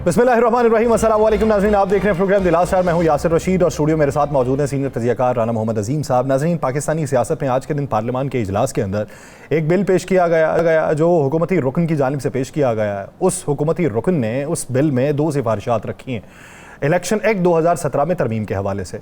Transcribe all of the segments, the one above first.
बिस्मिल्लाहिर्रहमानिर्रहीम, अस्सलाम वालेकुम नाज़रीन, आप देख रहे हैं प्रोग्राम द लास्ट आवर। मैं हूं यासिर रशीद और स्टूडियो मेरे साथ मौजूद हैं सीनियर तजियाकार राना मोहम्मद अजीम साहब। नाज़रीन, पाकिस्तानी सियासत में आज के दिन पार्लियामान के इजलास के अंदर एक बिल पेश किया गया जो हुकूमती रुकन की जानिब से पेश किया गया है। उस हुकूमती रुकन ने उस बिल में दो सिफारिशात रखी हैं इलेक्शन एक्ट 2017 में तरमीम के हवाले से।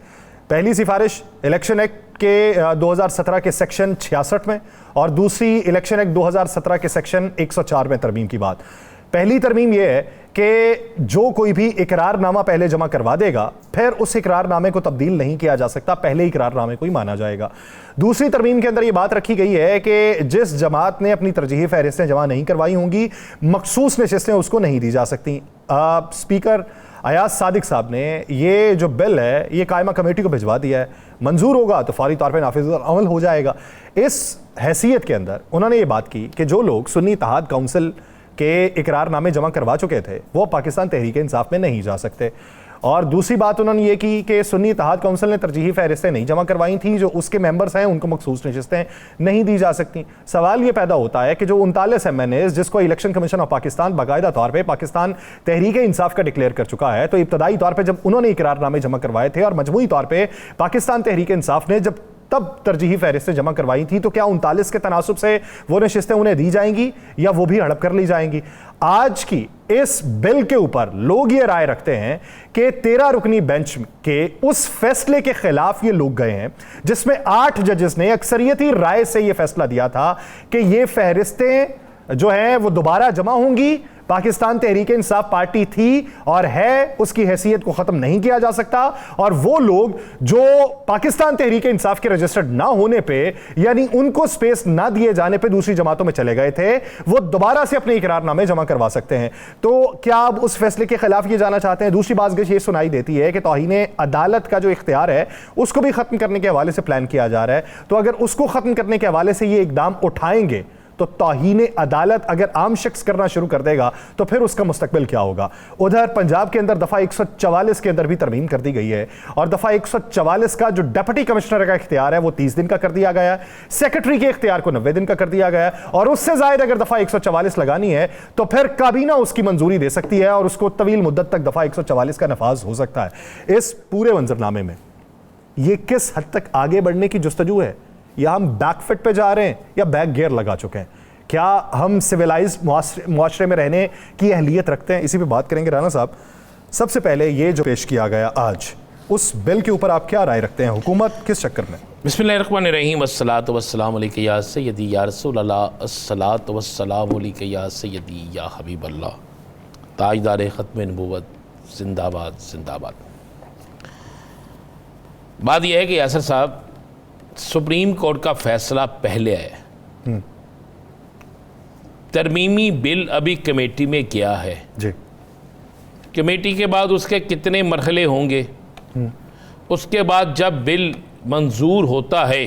पहली सिफारिश इलेक्शन एक्ट के 2017 के सेक्शन 66 में और दूसरी इलेक्शन एक्ट 2017 के सेक्शन 104 में तरमीम की बात। पहली तरमीम यह है कि जो कोई भी इकरारनामा पहले जमा करवा देगा फिर उस इकरारनामे को तब्दील नहीं किया जा सकता, पहले इकरारनामे को ही माना जाएगा। दूसरी तरमीम के अंदर यह बात रखी गई है कि जिस जमात ने अपनी तरजीही फहरिस्तें जमा नहीं करवाई होंगी मखसूस नशिस्तें उसको नहीं दी जा सकती। स्पीकर अयाज सादिक साहब ने ये जो बिल है ये कायमा कमेटी को भिजवा दिया है, मंजूर होगा तो फौरी तौर पर नाफिज अमल हो जाएगा। इस हैसियत के अंदर उन्होंने ये बात की कि जो लोग सुन्नी इत्तेहाद काउंसिल के इकरारनामे जमा करवा चुके थे वो पाकिस्तान तहरीक इंसाफ में नहीं जा सकते। और दूसरी बात उन्होंने ये की कि सुन्नी इत्तेहाद काउंसिल ने तरजीही फहरिस्तें नहीं जमा करवाई थी, जो उसके मेंबर्स हैं उनको मखसूस नशिस्तें नहीं दी जा सकती। सवाल ये पैदा होता है कि जो 39 MNAs जिसको इलेक्शन कमीशन ऑफ पाकिस्तान बाकायदा तौर पर पाकिस्तान तहरीक इंसाफ का डिक्लेयर कर चुका है, तो इब्तदाई तौर पर जब उन्होंने इकरारनामे जमा करवाए थे और मजमूई तौर पर पाकिस्तान तहरीक इंसाफ ने जब तब तरजीही फहरिस्तें जमा करवाई थी, तो क्या 39 के तनासुब से वो नशिस्तें उन्हें दी जाएंगी या वो भी हड़प कर ली जाएंगी? आज की इस बिल के ऊपर लोग ये राय रखते हैं कि 13 रुकनी बेंच के उस फैसले के खिलाफ ये लोग गए हैं जिसमें 8 जजेस ने अक्सरियती राय से ये फैसला दिया था कि ये फहरिस्तें जो हैं वो दोबारा जमा होंगी। पाकिस्तान तहरीक इंसाफ पार्टी थी और है, उसकी हैसियत को खत्म नहीं किया जा सकता। और वो लोग जो पाकिस्तान तहरीक इंसाफ के रजिस्टर्ड ना होने पे यानी उनको स्पेस ना दिए जाने पे दूसरी जमातों में चले गए थे, वो दोबारा से अपने इकरारनामे जमा करवा सकते हैं। तो क्या आप उस फैसले के खिलाफ ये जाना चाहते हैं? दूसरी बात ये सुनाई देती है कि तौहीन अदालत का जो इख्तियार है उसको भी खत्म करने के हवाले से प्लान किया जा रहा है। तो अगर उसको खत्म करने के हवाले से ये इकदाम उठाएंगे तो तौहीन अदालत अगर आम शख्स करना शुरू कर देगा तो फिर उसका मुस्तकबिल क्या होगा? उधर पंजाब के अंदर दफा 144 के अंदर भी तरमीम कर दी गई है और दफा 144 का जो डिप्टी कमिश्नर का इख्तियार है वो 30 दिन का कर दिया गया है, सेक्रेटरी के इख्तियार को 90 दिन का कर दिया गया है और उससे जायद अगर दफा 144 लगानी है तो फिर काबीना उसकी मंजूरी दे सकती है और उसको तवील मुद्दत तक दफा 144 का नफाज हो सकता है। इस पूरे मंजरनामे में ये किस हद तक आगे बढ़ने की जुस्तजू है? या हम बैकफिट पे जा रहे हैं या बैक गियर लगा चुके हैं? क्या हम सिविलाइज मुआशरे में रहने की अहलियत रखते हैं? इसी पे बात करेंगे। राना साहब, सबसे पहले ये जो पेश किया गया आज, उस बिल के ऊपर आप क्या राय रखते हैं? हुकूमत किस चक्कर में? बिस्मिल्लाहिर्रहमानिर्रहीम, अस्सलातु वस्सलामु अलैका या सय्यदी या रसूल अल्लाह, अस्सलातु वस्सलामु अलैका या सय्यदी या हबीब अल्लाह, ताजदार ख़त्म नबूवत, जिंदाबाद जिंदाबाद। बात यह है कि यासर साहब, सुप्रीम कोर्ट का फैसला पहले आया, तरमीमी बिल अभी कमेटी में गया है जी। कमेटी के बाद उसके कितने मरहले होंगे, उसके बाद जब बिल मंजूर होता है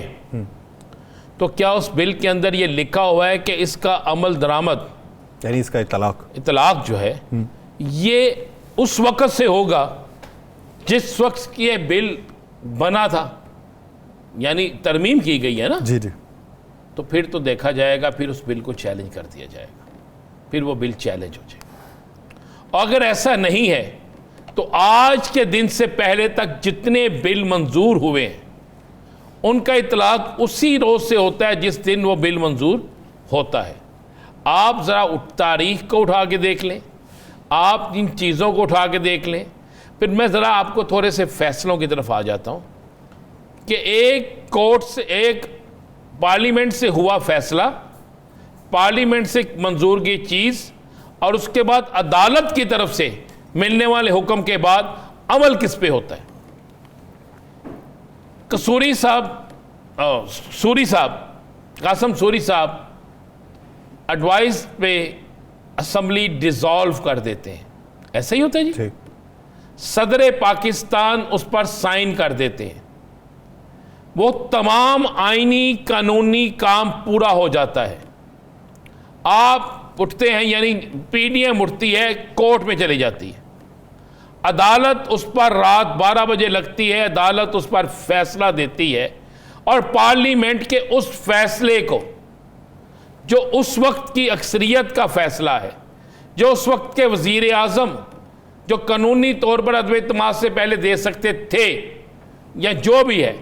तो क्या उस बिल के अंदर ये लिखा हुआ है कि इसका अमल दरामद यानी इसका इतलाक जो है ये उस वक़्त से होगा जिस वक्त ये बिल बना था, यानी तरमीम की गई है ना जी जी। तो फिर तो देखा जाएगा, फिर उस बिल को चैलेंज कर दिया जाएगा, फिर वो बिल चैलेंज हो जाएगा। अगर ऐसा नहीं है तो आज के दिन से पहले तक जितने बिल मंजूर हुए हैं उनका इतलाक उसी रोज से होता है जिस दिन वो बिल मंजूर होता है। आप ज़रा तारीख को उठा के देख लें, आप इन चीज़ों को उठा के देख लें। फिर मैं ज़रा आपको थोड़े से फैसलों की तरफ आ जाता हूँ कि एक कोर्ट से, एक पार्लियामेंट से हुआ फैसला, पार्लियामेंट से मंजूर की चीज़ और उसके बाद अदालत की तरफ से मिलने वाले हुक्म के बाद अमल किस पे होता है? सूरी साहब कासम सूरी साहब एडवाइस पे असम्बली डिसॉल्व कर देते हैं, ऐसा ही होता है जी। सदर पाकिस्तान उस पर साइन कर देते हैं, वो तमाम आईनी कानूनी काम पूरा हो जाता है। आप उठते हैं यानी पीडीएम उठती है, कोर्ट में चली जाती है, अदालत उस पर रात 12 बजे लगती है, अदालत उस पर फैसला देती है और पार्लियामेंट के उस फैसले को, जो उस वक्त की अक्सरियत का फैसला है, जो उस वक्त के वजीर आज़म जो कानूनी तौर पर अदम इत्माद से पहले दे सकते थे, या जो भी है,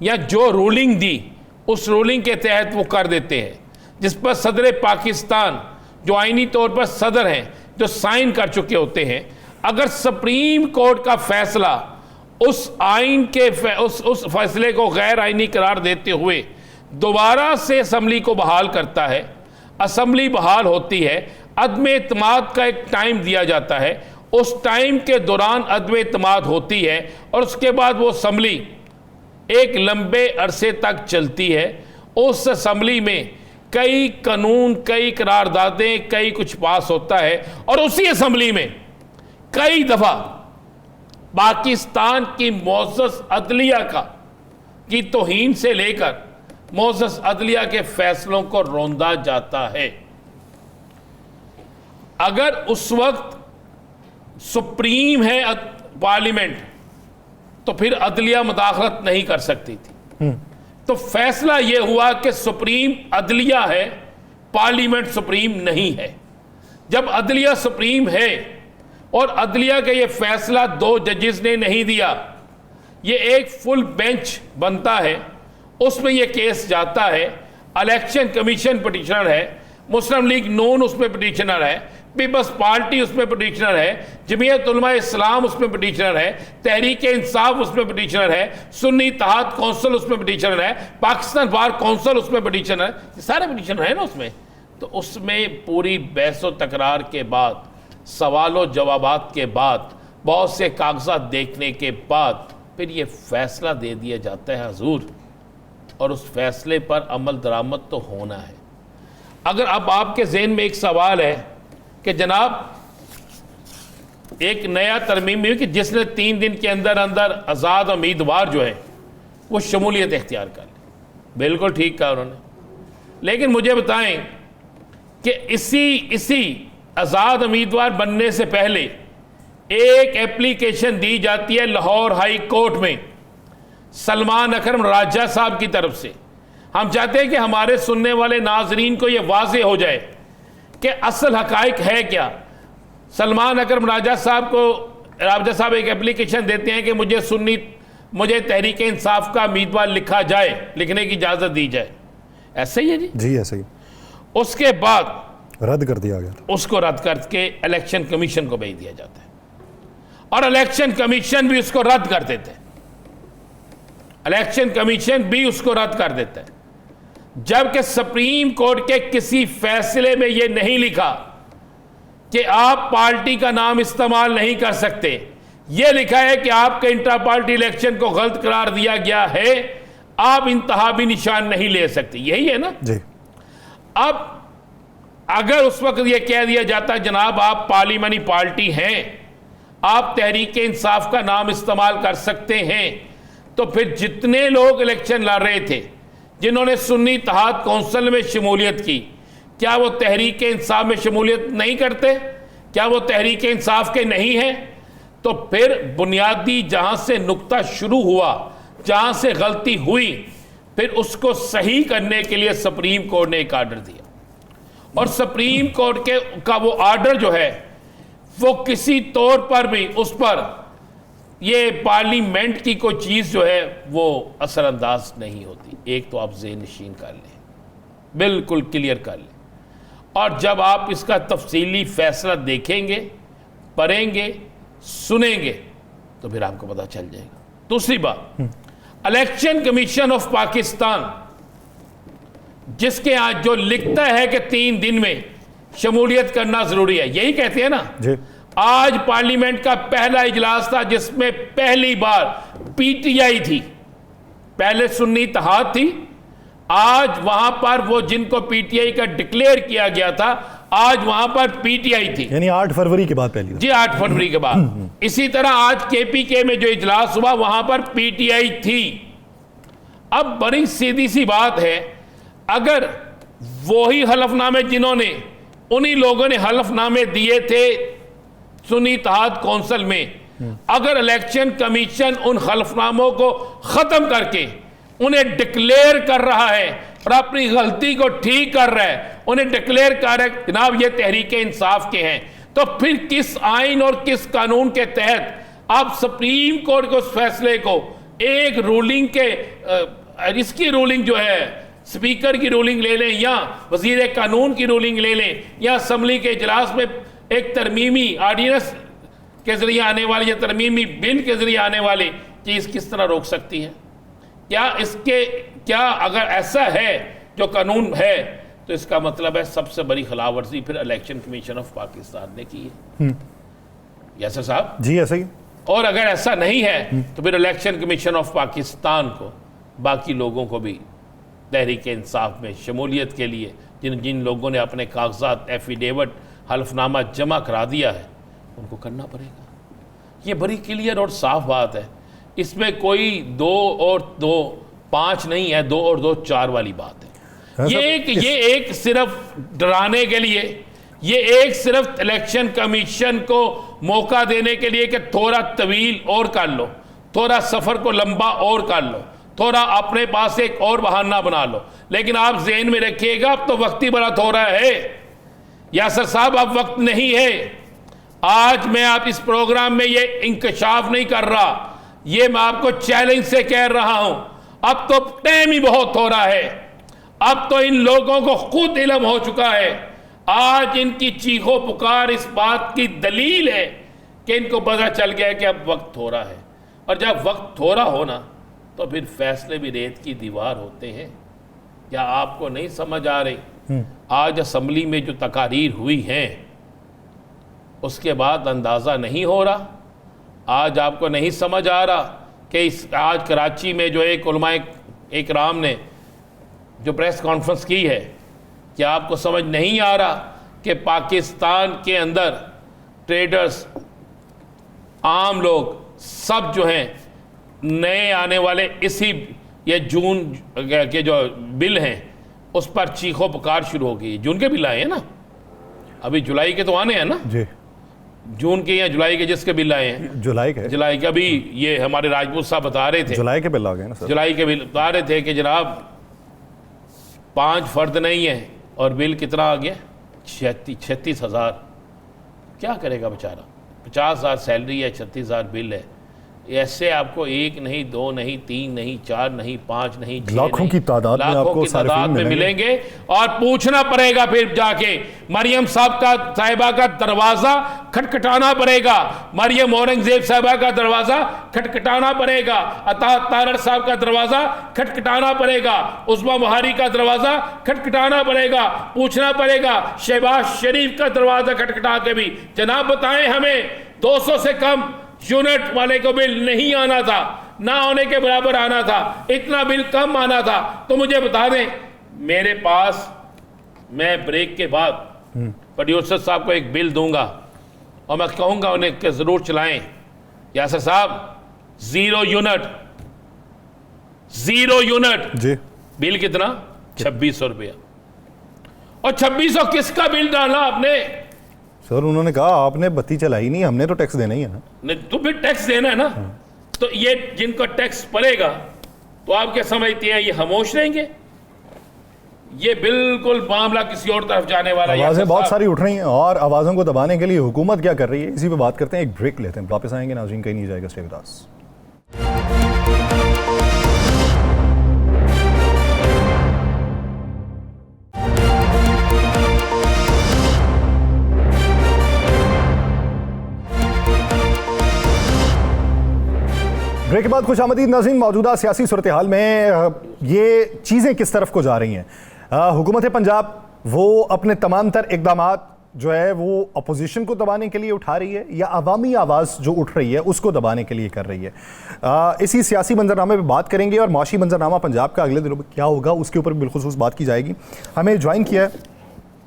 या जो रूलिंग दी उस रूलिंग के तहत वो कर देते हैं, जिस पर सदर पाकिस्तान जो आईनी तौर पर सदर हैं, जो साइन कर चुके होते हैं, अगर सुप्रीम कोर्ट का फैसला उस आइन के उस फैसले को गैर आइनी करार देते हुए दोबारा से असम्बली को बहाल करता है, असम्बली बहाल होती है, अदम इत्माद का एक टाइम दिया जाता है, उस टाइम के दौरान अदम इत्माद होती है और उसके बाद वो असम्बली एक लंबे अरसे तक चलती है। उस असम्बली में कई कानून, कई करारदादें, कई कुछ पास होता है और उसी असम्बली में कई दफ़ा पाकिस्तान की मोअज़्ज़ज़ अदलिया की तौहीन से लेकर मोअज़्ज़ज़ अदलिया के फैसलों को रौंदा जाता है। अगर उस वक्त सुप्रीम है पार्लियामेंट तो फिर अदलिया मुदाखलत नहीं कर सकती थी। तो फैसला यह हुआ कि सुप्रीम अदलिया है, पार्लियामेंट सुप्रीम नहीं है। जब अदलिया सुप्रीम है और अदलिया का ये फैसला 2 जजेस ने नहीं दिया, ये एक फुल बेंच बनता है, उसमें ये केस जाता है, इलेक्शन कमीशन पिटिशनर है, मुस्लिम लीग नून उसमें पिटिशनर है, पीपल्स पार्टी उसमें पिटिशनर है, जमीयत उलमा इस्लाम उसमें पिटिशनर है, तहरीक इंसाफ उसमें पिटिशनर है, सुन्नी इत्तेहाद कौंसिल उसमें पिटिशनर है, पाकिस्तान बार कौंसिल उसमें पिटिशनर है, ये सारे पिटिशनर है ना उसमें। तो उसमें पूरी बहस व तकरार के बाद, सवालों जवाबात के बाद, बहुत से कागजात देखने के बाद फिर ये फैसला दे दिया जाता है हुजूर, और उस फैसले पर अमल दरामद तो होना है। अगर अब आपके जहन में एक सवाल है कि जनाब एक नया तरमीम हुई कि जिसने 3 दिन के अंदर अंदर आज़ाद उम्मीदवार जो है वो शमूलियत इख्तियार कर ली, बिल्कुल ठीक कहा उन्होंने, लेकिन मुझे बताएं कि इसी आज़ाद उम्मीदवार बनने से पहले एक एप्लीकेशन दी जाती है लाहौर हाई कोर्ट में सलमान अकरम राजा साहब की तरफ से। हम चाहते हैं कि हमारे सुनने वाले नाजरीन को यह वाज़े हो जाए कि असल हकाइक है क्या। सलमान अकरम राजा साहब एक एप्लीकेशन देते हैं कि मुझे तहरीक इंसाफ का उम्मीदवार लिखा जाए, लिखने की इजाज़त दी जाए। ऐसे ही है जी ऐसे ही। उसके बाद रद्द कर दिया गया, उसको रद्द करके इलेक्शन कमीशन को भेज दिया जाता है और इलेक्शन कमीशन भी उसको रद्द कर देते हैं, इलेक्शन कमीशन भी उसको रद्द कर देता है। जबकि सुप्रीम कोर्ट के किसी फैसले में यह नहीं लिखा कि आप पार्टी का नाम इस्तेमाल नहीं कर सकते, यह लिखा है कि आपके इंटर पार्टी इलेक्शन को गलत करार दिया गया है, आप इंतहाबी निशान नहीं ले सकते। यही है ना जी। अब अगर उस वक्त यह कह दिया जाता जनाब आप पार्लियामानी पार्टी हैं, आप तहरीक इंसाफ का नाम इस्तेमाल कर सकते हैं, तो फिर जितने लोग इलेक्शन लड़ रहे थे, जिन्होंने सुन्नी इत्तेहाद कौंसिल में शमूलियत की, क्या वो तहरीक इंसाफ में शमूलियत नहीं करते? क्या वो तहरीक इंसाफ के नहीं हैं? तो फिर बुनियादी जहां से नुक्ता शुरू हुआ, जहां से गलती हुई, फिर उसको सही करने के लिए सुप्रीम कोर्ट ने एक आर्डर दिया, और सुप्रीम कोर्ट का वो आर्डर जो है वो किसी तौर पर भी उस पर ये पार्लियामेंट की कोई चीज़ जो है वो असरअंदाज नहीं होती। एक तो आप ज़हन नशीन कर लें, बिल्कुल क्लियर कर लें, और जब आप इसका तफसीली फैसला देखेंगे, पढ़ेंगे, सुनेंगे, तो फिर आपको पता चल जाएगा। दूसरी बात, इलेक्शन कमीशन ऑफ पाकिस्तान जिसके आज जो लिखता है कि 3 दिन में शमूलियत करना जरूरी है, यही कहते हैं ना जी। आज पार्लियामेंट का पहला इजलास था जिसमें पहली बार पीटीआई थी, पहले सुन्नी इत्तेहाद थी, आज वहां पर वो जिनको पीटीआई का डिक्लेयर किया गया था, आज वहां पर पीटीआई थी, यानी 8 फरवरी के बाद पहली जी, 8 फरवरी के बाद। इसी तरह आज केपीके में जो इजलास हुआ वहां पर पीटीआई थी। अब बड़ी सीधी सी बात है, अगर वही हलफनामे जिन्होंने, उन्हीं लोगों ने हलफनामे दिए थे सुन्नी इत्तेहाद कौंसिल में, अगर इलेक्शन कमीशन उन हलफनामों को खत्म करके उन्हें डिक्लेयर कर रहा है और अपनी गलती को ठीक कर रहा है, उन्हें डिक्लेयर कर रहा है जनाब ये तहरीक इंसाफ के हैं, तो फिर किस आइन और किस कानून के तहत आप सुप्रीम कोर्ट के उस फैसले को एक रूलिंग के इसकी रूलिंग जो है स्पीकर की रूलिंग ले लें या वजीर कानून की रूलिंग ले लें या असम्बली के इजलास में एक तरमीमी ऑर्डिनेंस के जरिए आने वाली या तरमीमी बिल के जरिए आने वाली चीज़ किस तरह रोक सकती है? क्या अगर ऐसा है जो कानून है तो इसका मतलब है सबसे बड़ी खिलाफवर्जी फिर इलेक्शन कमीशन ऑफ पाकिस्तान ने की है। यासर साहब जी ऐसा ही। और अगर ऐसा नहीं है तो फिर इलेक्शन कमीशन ऑफ पाकिस्तान को बाकी लोगों को भी तहरीक इंसाफ में शमूलियत के लिए जिन जिन लोगों ने अपने कागजात एफिडेविट हल्फनामा जमा करा दिया है उनको करना पड़ेगा। ये बड़ी क्लियर और साफ बात है, इसमें कोई 2 और 2 5 नहीं है, 2 और 2 4 वाली बात है। ये एक सिर्फ डराने के लिए, ये एक सिर्फ इलेक्शन कमीशन को मौका देने के लिए कि थोड़ा तवील और कर लो, थोड़ा सफर को लंबा और कर लो, थोड़ा अपने पास एक और बहाना बना लो। लेकिन आप ज़हन में रखिएगा अब तो वक्त ही बड़ा थोड़ा है यासर साहब, अब वक्त नहीं है। आज मैं आप इस प्रोग्राम में ये इंकशाफ नहीं कर रहा, ये मैं आपको चैलेंज से कह रहा हूं। अब तो टाइम ही बहुत हो रहा है, अब तो इन लोगों को खुद इल्म हो चुका है। आज इनकी चीखों पुकार इस बात की दलील है कि इनको पता चल गया है कि अब वक्त थोड़ा है, और जब वक्त थोड़ा होना तो फिर फैसले भी रेत की दीवार होते हैं। क्या आपको नहीं समझ आ रही? आज असम्बली में जो तकारीर हुई हैं उसके बाद अंदाज़ा नहीं हो रहा, आज आपको नहीं समझ आ रहा कि आज कराची में जो एक उलमाए इकराम ने जो प्रेस कॉन्फ्रेंस की है, क्या आपको समझ नहीं आ रहा कि पाकिस्तान के अंदर ट्रेडर्स, आम लोग सब जो हैं नए आने वाले इसी ये जून के जो बिल हैं उस पर चीखों पुकार शुरू हो गई। जून के बिल आए हैं ना, अभी जुलाई के तो आने हैं ना जी, जून के या जुलाई के जिसके बिल आए हैं, जुलाई के अभी ये हमारे राजपूत साहब बता रहे थे जुलाई के बिल आ गए ना सर, जुलाई के बिल बता रहे थे कि जनाब 5 फर्द नहीं है और बिल कितना आ गया 36,000। क्या करेगा बेचारा, 50,000 सैलरी है, 36,000 बिल है। ऐसे आपको 1 नहीं 2 नहीं 3 नहीं 4 नहीं 5 नहीं 6 लाखों की तादाद में आपको तादाद में मिलेंगे। और पूछना पड़ेगा फिर जाके मरियम साहिबा का दरवाजा खटखटाना पड़ेगा, मरियम औरंगजेब साहिबा का दरवाजा खटखटाना पड़ेगा, अता तारड़ साहब का दरवाजा खटखटाना पड़ेगा, उस्मा बुहारी का दरवाजा खटखटाना पड़ेगा, पूछना पड़ेगा शहबाज शरीफ का दरवाजा खटखटा के भी जनाब बताएं हमें 200 से कम यूनिट वाले को बिल नहीं आना था, ना होने के बराबर आना था, इतना बिल कम आना था। तो मुझे बता दें, मेरे पास, मैं ब्रेक के बाद प्रोड्यूसर साहब को एक बिल दूंगा और मैं कहूंगा उन्हें कि जरूर चलाएं। यासर साहब 0 यूनिट जी, बिल कितना 2600 रुपया। और 2600 किसका बिल डाला आपने? सर उन्होंने कहा आपने बत्ती चलाई नहीं, हमने तो टैक्स देना ही है ना। नहीं तो फिर टैक्स देना है ना। तो ये जिनको टैक्स पड़ेगा तो आप क्या समझते हैं ये खामोश रहेंगे? ये बिल्कुल मामला किसी और तरफ जाने वाला है। आवाजें बहुत सारी उठ रही हैं और आवाज़ों को दबाने के लिए हुकूमत क्या कर रही है, इसी पे बात करते हैं। एक ब्रेक लेते हैं, वापस आएंगे। नाज़रीन कहीं नहीं जाएगा, स्टे विद अस। ब्रेक के बाद खुशामदीद नाज़रीन। मौजूदा सियासी सूरत हाल में ये चीज़ें किस तरफ को जा रही हैं? हुकूमत पंजाब वो अपने तमाम तर इक़दामात जो है वो अपोजिशन को दबाने के लिए उठा रही है या अवामी आवाज़ जो उठ रही है उसको दबाने के लिए कर रही है। इसी सियासी मंजरनामे पे बात करेंगे और माशी मंजरनामा पंजाब का अगले दिनों में क्या होगा उसके ऊपर बिलखुसूस बात की जाएगी। हमें ज्वाइन किया है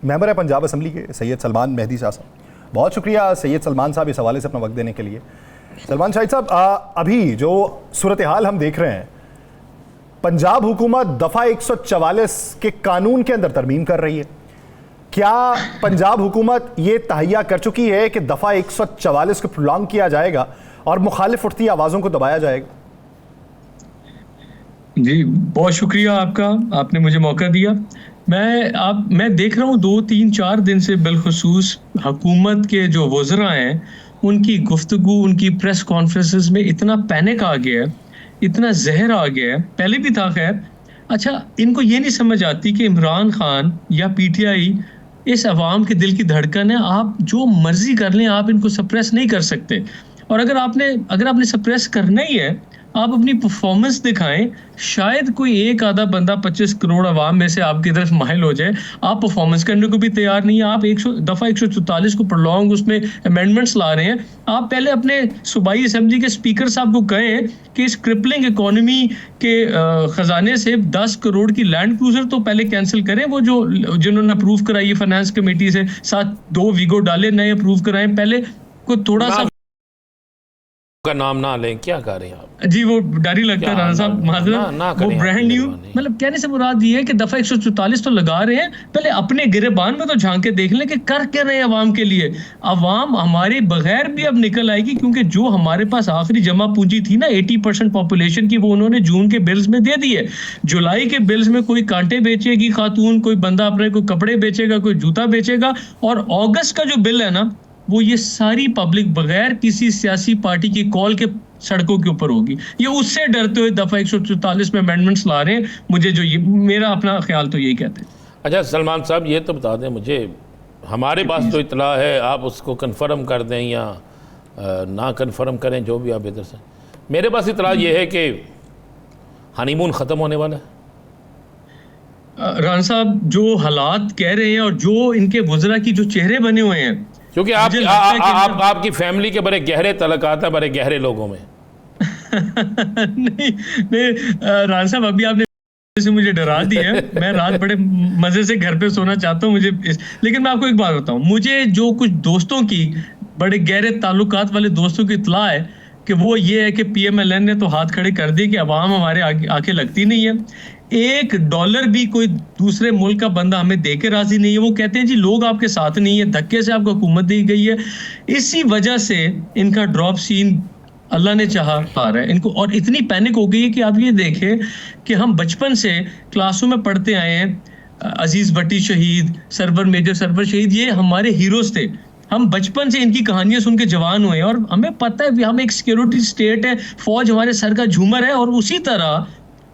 मेंबर है पंजाब असम्बली के सैयद सलमान मेहदी शाह साहब। बहुत शुक्रिया सैयद सलमान साहब इस हवाले से अपना वक्त देने के लिए। सलमान शाहिद साहब, अभी जो सूरत हाल हम देख रहे हैं, पंजाब हुकूमत दफ़ा 144 के कानून के अंदर तरमीम कर रही है। क्या पंजाब हुकूमत ये तहैया कर चुकी है कि दफ़ा 144 को प्रोलॉन्ग किया जाएगा और मुखालिफ उठती आवाज़ों को दबाया जाएगा? जी बहुत शुक्रिया आपका, आपने मुझे मौका दिया। मैं देख रहा हूँ 2-3-4 दिन से बिलखुसूस हुकूमत के जो वज़रा हैं उनकी गुफ्तगू, उनकी प्रेस कॉन्फ्रेंसेस में इतना पैनिक आ गया है, इतना जहर आ गया है, पहले भी था खैर। अच्छा, इनको ये नहीं समझ आती कि इमरान खान या पीटीआई इस अवाम के दिल की धड़कन है। आप जो मर्जी कर लें, आप इनको सप्रेस नहीं कर सकते। और अगर आपने सप्रेस करना ही है, आप अपनी परफॉर्मेंस दिखाएं। शायद कोई एक आधा बंदा 25 करोड़ अवाम में से आपकी तरफ माइल हो जाए। आप परफॉर्मेंस करने को भी तैयार नहीं है। आप 144 को प्रलॉन्ग उसमें अमेंडमेंट्स ला रहे हैं। आप पहले अपने सूबाई असेंबली के स्पीकर साहब को कहें कि इस क्रिपलिंग इकोनॉमी के खजाने से 10 करोड़ की लैंड क्रूजर तो पहले कैंसिल करें। वो जो जिन्होंने अप्रूव कराई है फाइनेंस कमेटी से, साथ 2 वीगो डाले, नए अप्रूव कराएं। पहले को थोड़ा सा का नाम ना लें, क्या कर रहे हैं आप? जी, वो डर ही लगता है राणा साहब, माजरत। वो ब्रांड न्यू, मतलब कहने से मुराद ये है कि दफा 144 तो लगा रहे हैं, पहले अपने गिरेबान में तो झांक के देख लें कि कर क्या रहे हैं अवाम के लिए। अवाम हमारे बगैर भी अब निकल आएगी, क्योंकि जो हमारे पास आखिरी जमा पूंजी थी ना 80% पॉपुलेशन की, वो उन्होंने जून के बिल्स में दे दी है। जुलाई के बिल्स में कोई कांटे बेचेगी खातून, कोई बंदा अपने कोई कपड़े बेचेगा, कोई जूता बेचेगा। और अगस्त का जो बिल है ना, वो ये सारी पब्लिक बगैर किसी सियासी पार्टी की कॉल के सड़कों के ऊपर होगी। ये उससे डरते हुए दफा 144 में अमेंडमेंट्स ला रहे हैं। मुझे जो ये मेरा अपना ख्याल तो यही कहते हैं। अच्छा सलमान साहब, ये तो बता दें मुझे, हमारे पास तो इतला है, आप उसको कंफर्म कर दें या ना कंफर्म करें, जो भी आप इधर से। मेरे पास इतला ये है कि हनीमून ख़त्म होने वाला है। राना साहब, जो हालात कह रहे हैं और जो इनके वज़रा की जो चेहरे बने हुए हैं, क्योंकि आपकी फैमिली के बड़े गहरे तल्लुकात हैं बड़े गहरे लोगों में। नहीं राना साहब, अभी आपने से मुझे डरा दिया है। मैं रात बड़े मजे से घर पे सोना चाहता हूँ। लेकिन मैं आपको एक बात बताऊं, मुझे जो कुछ दोस्तों की, बड़े गहरे ताल्लुकात वाले दोस्तों की इत्तला है कि वो ये है कि पीएमएलएन ने तो हाथ खड़े कर दिए कि अवाम हमारे आके लगती नहीं है। $1 भी कोई दूसरे मुल्क का बंदा हमें दे के राजी नहीं है। वो कहते हैं जी लोग आपके साथ नहीं है, धक्के से आपको हुकूमत दी गई है। इसी वजह से इनका ड्रॉप सीन अल्लाह ने चाहा आ रहा है इनको। और इतनी पैनिक हो गई है कि आप ये देखें कि हम बचपन से क्लासों में पढ़ते आए हैं, अजीज भट्टी शहीद, सरवर मेजर सरवर शहीद, ये हमारे हीरोज थे। हम बचपन से इनकी कहानियां सुन के जवान हुए और हमें पता है हम एक सिक्योरिटी स्टेट है, फौज हमारे सर का झूमर है। और उसी तरह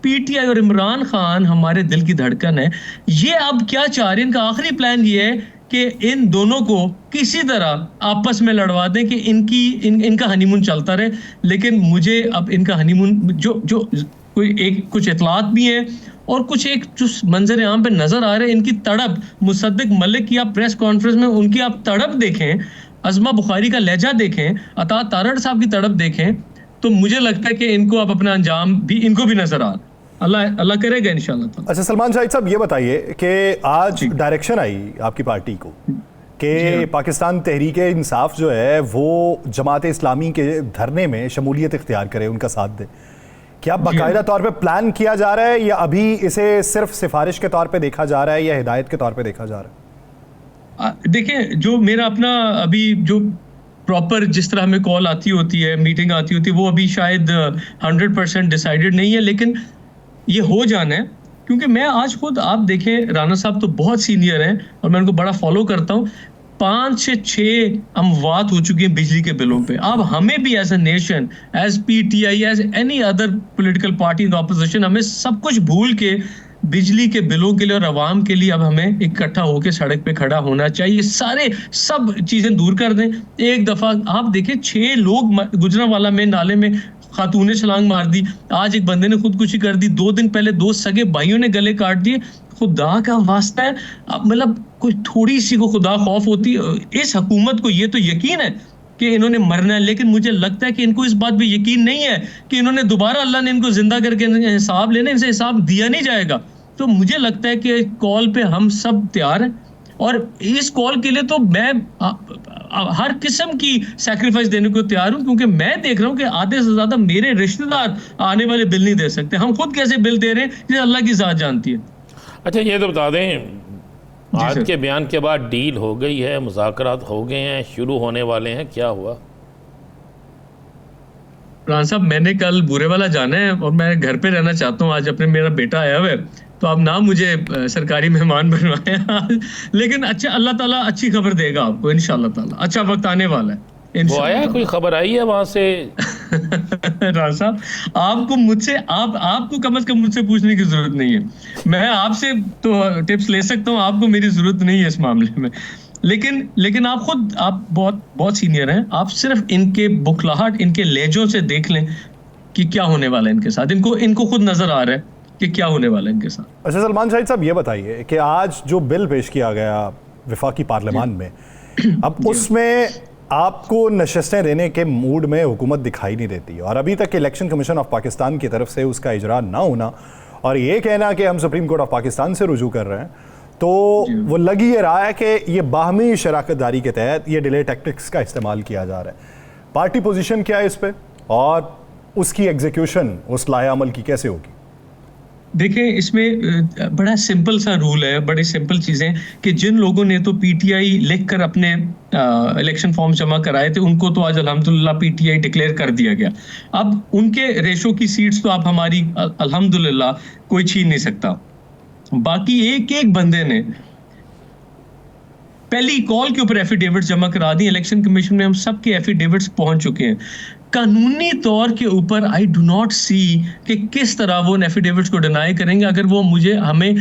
पीटीआई और इमरान खान हमारे दिल की धड़कन है। ये अब क्या चाह रहे हैं, इनका आखिरी प्लान ये है कि इन दोनों को किसी तरह आपस में लड़वा दें कि इनका हनीमून चलता रहे। लेकिन मुझे अब इनका हनीमून जो कुछ इतलात भी है और कुछ एक जो मंजर आम पे नजर आ रहे हैं, इनकी तड़प, मुसद्दिक मलिक की आप प्रेस कॉन्फ्रेंस में उनकी आप तड़प देखें, अज़मा बुखारी का लहजा देखें, अता तारड़ साहब की तड़प देखें, तो मुझे लगता है कि इनको अब अपना अंजाम भी इनको भी नजर आ, अल्लाह करेगा इंशाल्लाह। अच्छा सलमान शाहिद साहब, ये बताइए कि आज डायरेक्शन आई आपकी पार्टी को कि पाकिस्तान तहरीक इंसाफ जो है वो जमात इस्लामी के धरने में शमूलियत इख्तियार करे, उनका साथ दे। क्या बाकायदा तौर पे प्लान किया जा रहा है या अभी इसे सिर्फ सिफारिश के तौर पे देखा जा रहा है या हिदायत के तौर पे देखा जा रहा है? देखिए, जो मेरा अपना अभी जो प्रॉपर जिस तरह हमें कॉल आती होती है, मीटिंग आती होती है, वो अभी शायद 100% डिसाइडेड नहीं है, लेकिन ये हो जाना है। क्योंकि मैं आज खुद, आप देखें, राना साहब तो बहुत सीनियर हैं और मैं उनको बड़ा फॉलो करता हूँ। 5 से 6 अमवात हो चुकी हैं बिजली के बिलों पे। अब हमें भी as a nation, as PTI, as any other political party in opposition, हमें सब कुछ भूल के बिजली के बिलों के लिए और आवाम के लिए अब हमें इकट्ठा होकर सड़क पे खड़ा होना चाहिए। सब चीजें दूर कर दें। एक दफा आप देखें, 6 लोग गुजरांवाला में नाले में खातून ने छलांग मार दी। आज एक बंदे ने खुदकुशी कर दी। 2 दिन पहले 2 सगे भाइयों ने गले काट दिए। खुदा का वास्ता है, मतलब कोई थोड़ी सी को खुदा खौफ होती। इस हुकूमत को ये तो यकीन है कि इन्होंने मरना है, लेकिन मुझे लगता है कि इनको इस बात पे यकीन नहीं है कि इन्होंने दोबारा अल्लाह ने इनको जिंदा करके हिसाब लेने, इनसे हिसाब दिया नहीं जाएगा। तो मुझे लगता है कि कॉल पे हम सब तैयार हैं और इस कॉल के लिए तो मैं हर किस्म की सैक्रिफाइस देने को तैयार हूं, क्योंकि मैं देख रहा हूं कि आधे से ज्यादा मेरे रिश्तेदार आने वाले बिल नहीं दे सकते। हम खुद कैसे बिल दे रहे हैं, ये अल्लाह की ज़ात जानती है। अच्छा, ये तो बता दें, आज के बयान के बाद डील हो गई है, मुज़ाकरात हो गए हैं, शुरू होने वाले हैं, क्या हुआ? रान साहब, मैंने कल बूरे वाला जाना है और मैं घर पे रहना चाहता हूँ। आज अपने मेरा बेटा आया हुआ है, तो आप ना मुझे सरकारी मेहमान बनवाएं। लेकिन अच्छा, अल्लाह ताला अच्छी खबर देगा आपको इंशाल्लाह ताला, अच्छा वक्त आने वाला है वो इंशाल्लाह आया, कोई खबर आई है वहां से? राज साहब, आपको मुझसे आपको कम से कम मुझसे पूछने की जरूरत नहीं है। मैं आपसे तो टिप्स ले सकता हूँ, आपको मेरी जरूरत नहीं है इस मामले में। लेकिन आप बहुत बहुत सीनियर हैं, आप सिर्फ इनके बुखलाहट, इनके लहजों से देख लें कि क्या होने वाला है इनके साथ। इनको खुद नजर आ रहा है कि क्या होने वाला है इनके साथ। अच्छा सलमान शाहिद साहब, ये बताइए कि आज जो बिल पेश किया गया वफाकी पार्लियामान में, अब उसमें आपको नशस्तें देने के मूड में हुकूमत दिखाई नहीं देती, और अभी तक इलेक्शन कमीशन ऑफ पाकिस्तान की तरफ से उसका इजरा ना होना और ये कहना कि हम सुप्रीम कोर्ट ऑफ पाकिस्तान से रुजू कर रहे हैं, तो वो लग ही रहा है कि ये बाहमी शराकतदारी के तहत ये डिले टैक्टिक्स का इस्तेमाल किया जा रहा है। पार्टी पोजीशन क्या है इस पे, और उसकी एग्जीक्यूशन उस लाए अमल की कैसे होगी? देखिए, इसमें बड़ा सिंपल सा रूल है, बड़ी सिंपल चीजें कि जिन लोगों ने तो पीटीआई लिखकर अपने इलेक्शन फॉर्म जमा कराए थे, उनको तो आज अल्हम्दुलिल्लाह पीटीआई डिक्लेयर कर दिया गया। अब उनके रेशो की सीट्स तो आप हमारी अल्हम्दुलिल्लाह कोई छीन नहीं सकता। बाकी एक एक बंदे ने पहली कॉल के ऊपर एफिडेविट जमा करा दी। इलेक्शन कमीशन में हम सबके एफिडेविट्स पहुंच चुके हैं। कानूनी तौर के ऊपर आई डू नॉट सी कि किस तरह वो उन एफिडेविट्स को डिनाई करेंगे। अगर वो हमें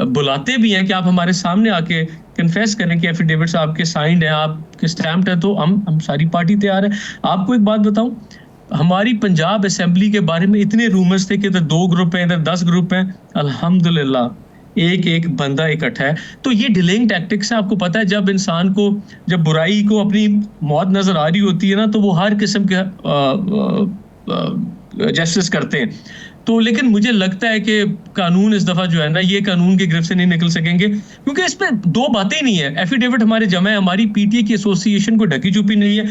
बुलाते भी हैं कि आप हमारे सामने आके कन्फेस करें कि एफिडेविट्स आपके साइंड हैं, आपके स्टैम्प्ड है, तो हम सारी पार्टी तैयार है। आपको एक बात बताऊं, हमारी पंजाब असेंबली के बारे में इतने रूमर्स थे कि इधर 2 ग्रुप हैं, इधर 10 ग्रुप हैं। अल्हम्दुलिल्लाह एक एक बंदा इकट्ठा है। तो ये डिलेइंग टैक्टिक्स है। आपको पता है, जब इंसान को, जब बुराई को अपनी मौत नजर आ रही होती है ना, तो वो हर किस्म के जस्टिस करते हैं। तो लेकिन मुझे लगता है कि कानून इस दफा जो है ना, ये कानून की गिरफ्त से नहीं निकल सकेंगे, क्योंकि इसमें दो बातें ही नहीं है। एफिडेविट हमारे जमा है, हमारी पीटीए की एसोसिएशन को ढकी छुपी नहीं है।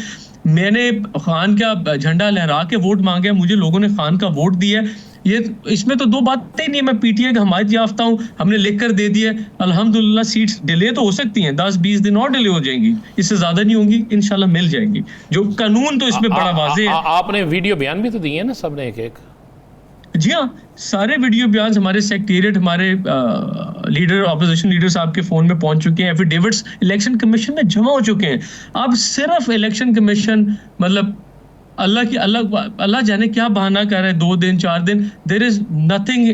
मैंने खान का झंडा लहरा के वोट मांगे, मुझे लोगों ने खान का वोट दिया। ये इसमें तो दो बातें ही नहीं है। मैं पीटीए का हमायत याफ्ता हूँ, हमने लिख कर दे दिया। अल्हम्दुलिल्लाह सीट्स डिले तो हो सकती हैं, 10-20 दिन और डिले हो जाएंगी, इससे ज्यादा नहीं होंगी, इंशाल्लाह मिल जाएंगी। जो कानून तो इसमें बड़ा वाज़ेह है। आपने वीडियो बयान भी तो दिए ना सबने एक एक? जी हाँ, सारे वीडियो बयान हमारे सेक्रेटेरिएट, हमारे लीडर, ऑपोजिशन लीडर साहब के फोन में पहुंच चुके हैं। एफिडेविट्स इलेक्शन कमीशन में जमा हो चुके हैं। अब सिर्फ इलेक्शन कमीशन, मतलब अल्लाह जाने क्या बहाना कर रहा है, 2 दिन 4 दिन, there is nothing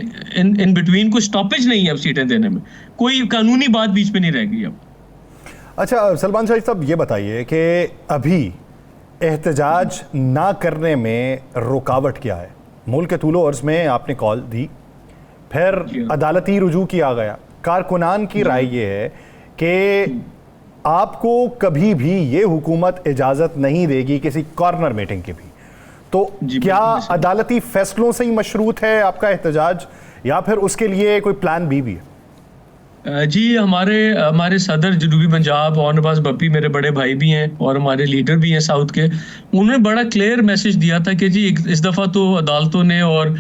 in between. कोई स्टॉपेज नहीं है अब सीटें देने में, कोई कानूनी बात बीच में नहीं रह गई अब। अच्छा सलमान शाहिद साहब, ये बताइए कि अभी एहतजाज ना करने में रुकावट क्या है? मुल्क के तूलो अर्ज में आपने कॉल दी, फिर अदालती रुजू किया गया। कारकुनान की राय ये है कि आपको कभी भी ये हुकूमत इजाज़त नहीं देगी किसी कॉर्नर मीटिंग की भी। तो क्या अदालती फैसलों से ही मशरूत है आपका एहतजाज, या फिर उसके लिए कोई प्लान बी भी है? जी, हमारे सदर जनूबी पंजाब और नवाज बप्पी मेरे बड़े भाई भी हैं और हमारे लीडर भी हैं साउथ के। उन्होंने बड़ा क्लियर मैसेज दिया था कि जी इस दफ़ा तो अदालतों ने और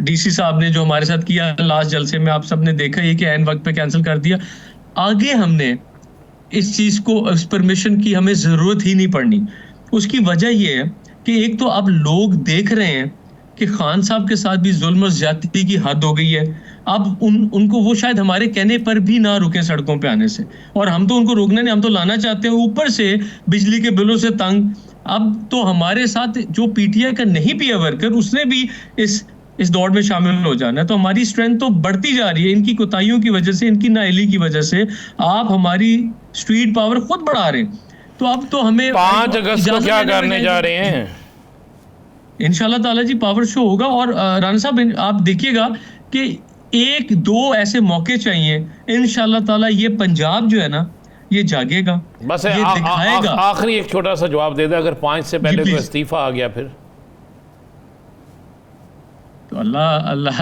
डीसी साहब ने जो हमारे साथ किया लास्ट जलसे में, आप सबने देखा ये कि ऐन वक्त पे कैंसिल कर दिया। आगे हमने इस चीज़ को, इस परमिशन की हमें ज़रूरत ही नहीं पड़नी। उसकी वजह ये है कि एक तो अब लोग देख रहे हैं कि खान साहब के साथ भी जुल्म और ज्यादती की हद हो गई है। अब उनको वो शायद हमारे कहने पर भी ना रुके सड़कों पे आने से, और हम तो उनको रोकना नहीं, हम तो लाना चाहते हैं। ऊपर से बिजली के बिलों से तंग। अब तो हमारे साथ जो पीटीआई का नहीं पिया वर्कर, उसने भी इस दौड़ में शामिल हो जाना है। तो हमारी स्ट्रेंथ तो बढ़ती जा रही है। इनकी कोताहियों की वजह से, इनकी नाअहली की वजह से आप हमारी स्ट्रीट पावर खुद बढ़ा रहे हैं। तो अब तो हमें 5 अगस्त को क्या करने जा रहे हैं? इंशाल्लाह ताला जी पावर शो होगा। और राना साहब, आप देखिएगा कि 1-2 ऐसे मौके चाहिए, इंशाल्लाह ताला ये पंजाब जो है ना, ये जागेगा। बस ये दिखाएगा। आखिरी एक छोटा सा जवाब दे दे, अगर 5 से पहले कोई इस्तीफा आ गया फिर तो अल्लाह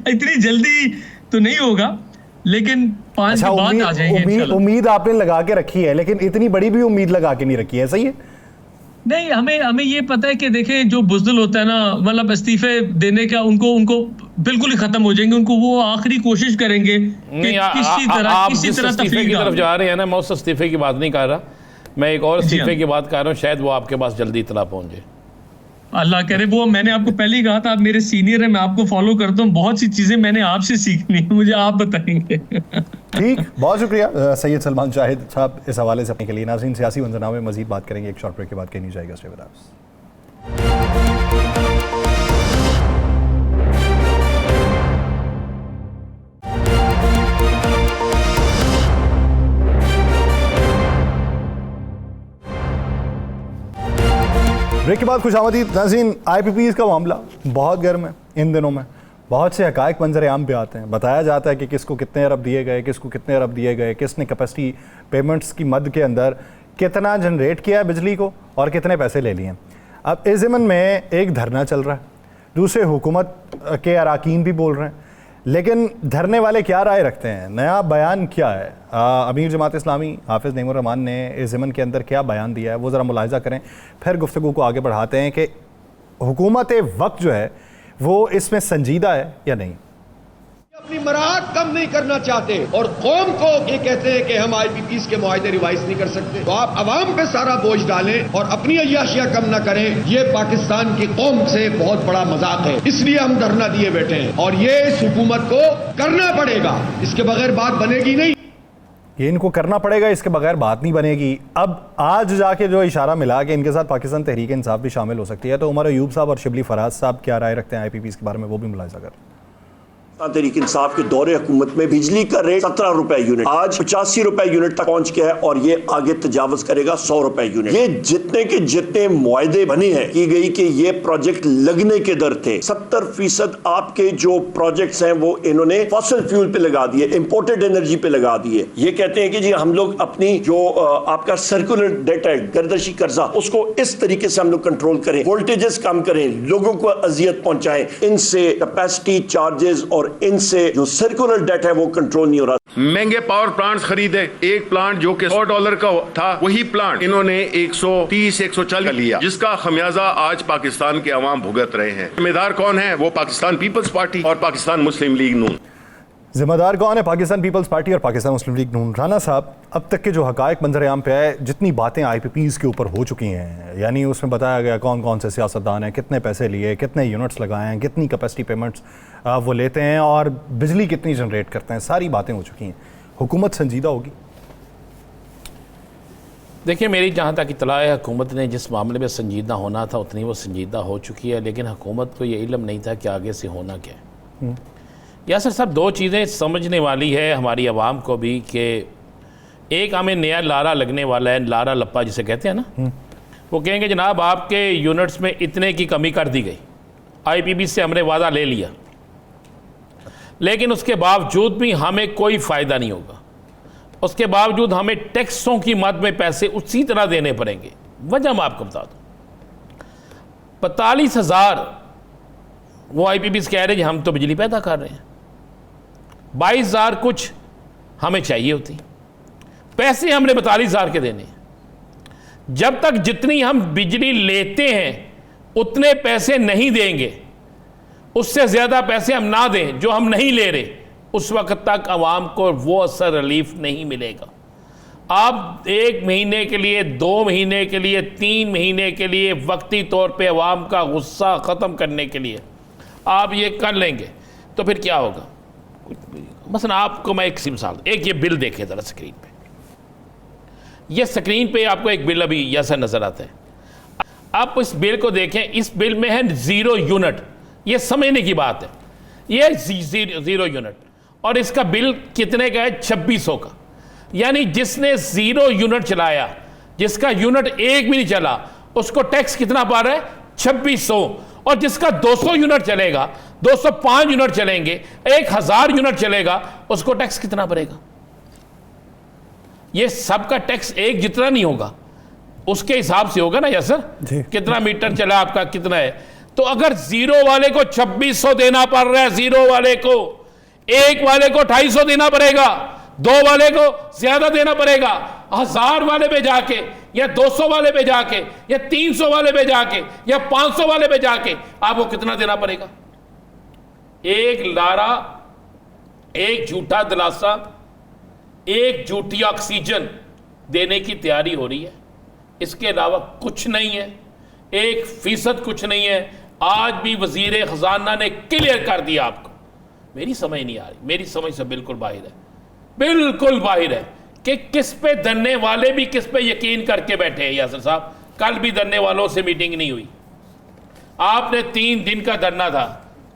इतनी जल्दी तो नहीं होगा, लेकिन 5 के बाद आ जाएंगे। उम्मीद आपने लगा के रखी है, लेकिन इतनी बड़ी भी उम्मीद लगा के नहीं रखी है, सही है? नहीं, हमें ये पता है कि देखें, जो बुज़दिल होता है ना, मतलब इस्तीफे देने का उनको बिल्कुल ही खत्म हो जाएंगे। उनको वो आखिरी कोशिश करेंगे कि किसी तरह इस्तीफे की तरफ जा रहे हैं ना। मैं उस इस्तीफे की बात नहीं कर रहा, मैं एक और इस्तीफे की बात कर रहा हूँ, शायद वो आपके पास जल्दी इतला पहुंचे। अल्लाह करे। वो मैंने आपको पहले ही कहा था, आप मेरे सीनियर हैं, मैं आपको फॉलो करता हूँ, बहुत सी चीजें मैंने आपसे सीखनी है, मुझे आप बताएंगे। ठीक, बहुत शुक्रिया सैयद सलमान शाहिद साहब इस हवाले से अपने के लिए। नाज़रीन, सियासी मंजरनामे में मजीद बात करेंगे एक शॉर्ट ब्रेक के बाद। कहनी जाएगा स्टे विद अस। ब्रेक के बाद खुशामदीद नाज़रीन। IPPs का मामला बहुत गर्म है इन दिनों में। बहुत से हकायक मंजर आम पे आते हैं, बताया जाता है कि किसको कितने अरब दिए गए, किसको कितने अरब दिए गए, किसने कैपेसिटी पेमेंट्स की मद के अंदर कितना जनरेट किया है बिजली को और कितने पैसे ले लिए। अब इस ज़मन में एक धरना चल रहा है, दूसरे हुकूमत के अरकान भी बोल रहे हैं, लेकिन धरने वाले क्या राय रखते हैं, नया बयान क्या है। अमीर जमात इस्लामी हाफिज़ नईमुर रहमान ने इस ज़मन के अंदर क्या बयान दिया है, वो ज़रा मुलाहिज़ा करें, फिर गुफ्तगू को आगे बढ़ाते हैं कि हुकूमत वक्त जो है वो इसमें संजीदा है या नहीं। अपनी मराहत कम नहीं करना चाहते और कौम को ये कहते हैं कि हम IPPs के मुआहदे रिवाइज नहीं कर सकते, तो आप अवाम पे सारा बोझ डालें और अपनी अय्याशियां कम ना करें। ये पाकिस्तान की कौम से बहुत बड़ा मजाक है, इसलिए हम धरना दिए बैठे हैं और ये इस हुकूमत को करना पड़ेगा, इसके बगैर बात बनेगी नहीं। ये इनको करना पड़ेगा, इसके बगैर बात नहीं बनेगी। अब आज जाके जो इशारा मिला कि इनके साथ पाकिस्तान तहरीक इंसाफ भी शामिल हो सकती है, तो उमर अयूब साहब और शिबली फराज साहब क्या राय रखते हैं IPPs के बारे में, वो भी मुलाहिज़ा करें। तहरीक इंसाफ के दौरे हुकूमत में बिजली का रेट 17 रुपए यूनिट आज 85 रुपए यूनिट तक पहुंच गया है और ये आगे तजावज करेगा 100 रुपए यूनिट। ये जितने के जितने मुआहदे बने हैं की गई कि ये प्रोजेक्ट लगने के दर थे, 70% आपके जो प्रोजेक्ट्स हैं वो इन्होंने फॉसिल फ्यूल पे लगा दिए, इंपोर्टेड एनर्जी पे लगा दिए। ये कहते हैं कि जी हम लोग अपनी जो आपका सर्कुलर डेट है, गर्दशी कर्जा, उसको इस तरीके से हम लोग कंट्रोल करें, वोल्टेजेस कम करें, लोगों को अजियत पहुंचाएं, इनसे कैपेसिटी चार्जेस और इनसे जो सर्कुलर डेट है वो कंट्रोल नहीं हो रहा। महंगे पावर प्लांट्स खरीदे, एक प्लांट जो कि $100 का था वही प्लांट इन्होंने 130-140 लिया, जिसका खमियाजा आज पाकिस्तान के अवाम भुगत रहे हैं। जिम्मेदार कौन है? वो पाकिस्तान पीपल्स पार्टी और पाकिस्तान मुस्लिम लीग नून। जिम्मेदार कौन है? पाकिस्तान पीपल्स पार्टी और पाकिस्तान मुस्लिम लीग नून। राना साहब, अब तक के जो हकायक मंजर आम पे आए, जितनी बातें IPPs के ऊपर हो चुकी हैं, यानी उसमें बताया गया कौन कौन से सियासतदान हैं, कितने पैसे लिए, कितने यूनिट्स लगाए हैं, कितनी कैपेसिटी पेमेंट्स वो लेते हैं और बिजली कितनी जनरेट करते हैं, सारी बातें हो चुकी हैं। हुकूमत संजीदा होगी? देखिए, मेरी जहाँ तक इतला है, हुकूमत ने जिस मामले में संजीदा होना था उतनी वो संजीदा हो चुकी है, लेकिन हुकूमत को ये इल्म नहीं था कि आगे से होना क्या है। यासर साहब, दो चीज़ें समझने वाली है हमारी आवाम को भी कि एक हमें नया लारा लगने वाला है, लारा लप्पा जिसे कहते हैं ना, वो कहेंगे जनाब आपके यूनिट्स में इतने की कमी कर दी गई, IPP से हमने वादा ले लिया, लेकिन उसके बावजूद भी हमें कोई फ़ायदा नहीं होगा, उसके बावजूद हमें टैक्सों की मद में पैसे उसी तरह देने पड़ेंगे। वजह मैं आपको बता दूँ, 45,000 वो IPPs कह रहे हैं हम तो बिजली पैदा कर रहे हैं, 22,000 कुछ हमें चाहिए होती, पैसे हमने 42,000 के देने। जब तक जितनी हम बिजली लेते हैं उतने पैसे नहीं देंगे, उससे ज़्यादा पैसे हम ना दें जो हम नहीं ले रहे, उस वक्त तक आवाम को वो असर रिलीफ नहीं मिलेगा। आप 1 महीने के लिए, 2 महीने के लिए, 3 महीने के लिए वक्ती तौर पे आवाम का गुस्सा ख़त्म करने के लिए आप ये कर लेंगे तो फिर क्या होगा? मसलन आपको मैं एक मिसाल, एक ये बिल देखें ज़रा स्क्रीन पे, ये स्क्रीन पे आपको एक बिल अभी ऐसा नज़र आता है। आप इस बिल को देखें, इस बिल में है 0 यूनिट, ये समझने की बात है, ये 0 यूनिट और इसका बिल कितने का है? 2600 का। यानी जिसने 0 यूनिट चलाया, जिसका यूनिट एक भी नहीं चला, उसको टैक्स कितना पा रहा है? 2600। और जिसका 200 यूनिट चलेगा, 205 यूनिट चलेंगे, 1000 यूनिट चलेगा, उसको टैक्स कितना पड़ेगा? ये सबका टैक्स एक जितना नहीं होगा, उसके हिसाब से होगा ना यासर, कितना मीटर चला आपका, कितना है। तो अगर 0 वाले को 2600 देना पड़ रहा है, 0 वाले को, 1 वाले को 250 देना पड़ेगा, 2 वाले को ज्यादा देना पड़ेगा, 1000 वाले पे जाके या 200 वाले पे जाके या 300 वाले पे जाके या 500 वाले पे जाके आपको कितना देना पड़ेगा? एक लारा, एक झूठा दिलासा, एक झूठी ऑक्सीजन देने की तैयारी हो रही है, इसके अलावा कुछ नहीं है। 1% कुछ नहीं है। आज भी वजीर खजाना ने क्लियर कर दिया आपको। मेरी समझ नहीं आ रही, मेरी समझ से बिल्कुल बाहर है, बिल्कुल बाहर है कि किस पे धरने वाले भी किस पे यकीन करके बैठे हैं। यासर साहब, कल भी धरने वालों से मीटिंग नहीं हुई। आपने 3 दिन का धरना था,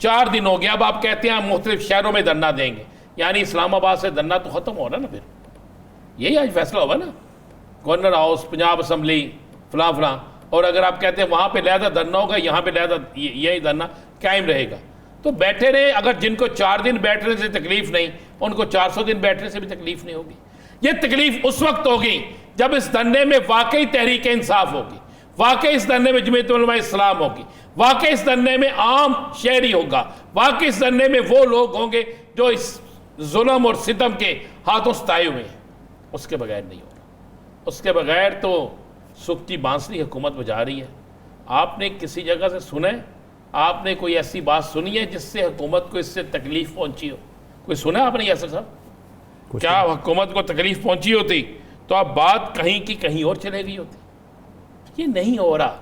4 दिन हो गया। अब आप कहते हैं हम मुख्तलिफ शहरों में धरना देंगे, यानी इस्लामाबाद से धरना तो खत्म हो रहा ना। फिर यही आज फैसला होगा ना, गवर्नर हाउस, पंजाब असम्बली, फलां फलां। और अगर आप कहते हैं वहां पे लहदा धरना होगा, यहाँ पे लहदा यही धरना कायम रहेगा, तो बैठे रहे। अगर जिनको 4 दिन बैठने से तकलीफ नहीं, उनको 400 दिन बैठने से भी तकलीफ नहीं होगी। ये तकलीफ उस वक्त होगी जब इस धरने में वाकई तहरीक इंसाफ होगी, वाकई इस धरने में जमीयत उलमा इस्लाम होगी, वाकई इस धरने में आम शहरी होगा, वाकई इस धरने में वो लोग होंगे जो इस जुल्म और सितम के हाथों सताए हुए हैं। उसके बगैर नहीं होगा। उसके बगैर तो सुख की बांसुरी हुकूमत बजा रही है। आपने किसी जगह से सुना है, आपने कोई ऐसी बात सुनी है जिससे हुकूमत को इससे तकलीफ पहुंची हो? कोई सुना आपने यासर साहब? क्या हुकूमत को तकलीफ पहुंची होती तो अब बात कहीं की कहीं और चले गई होती? ये नहीं हो रहा।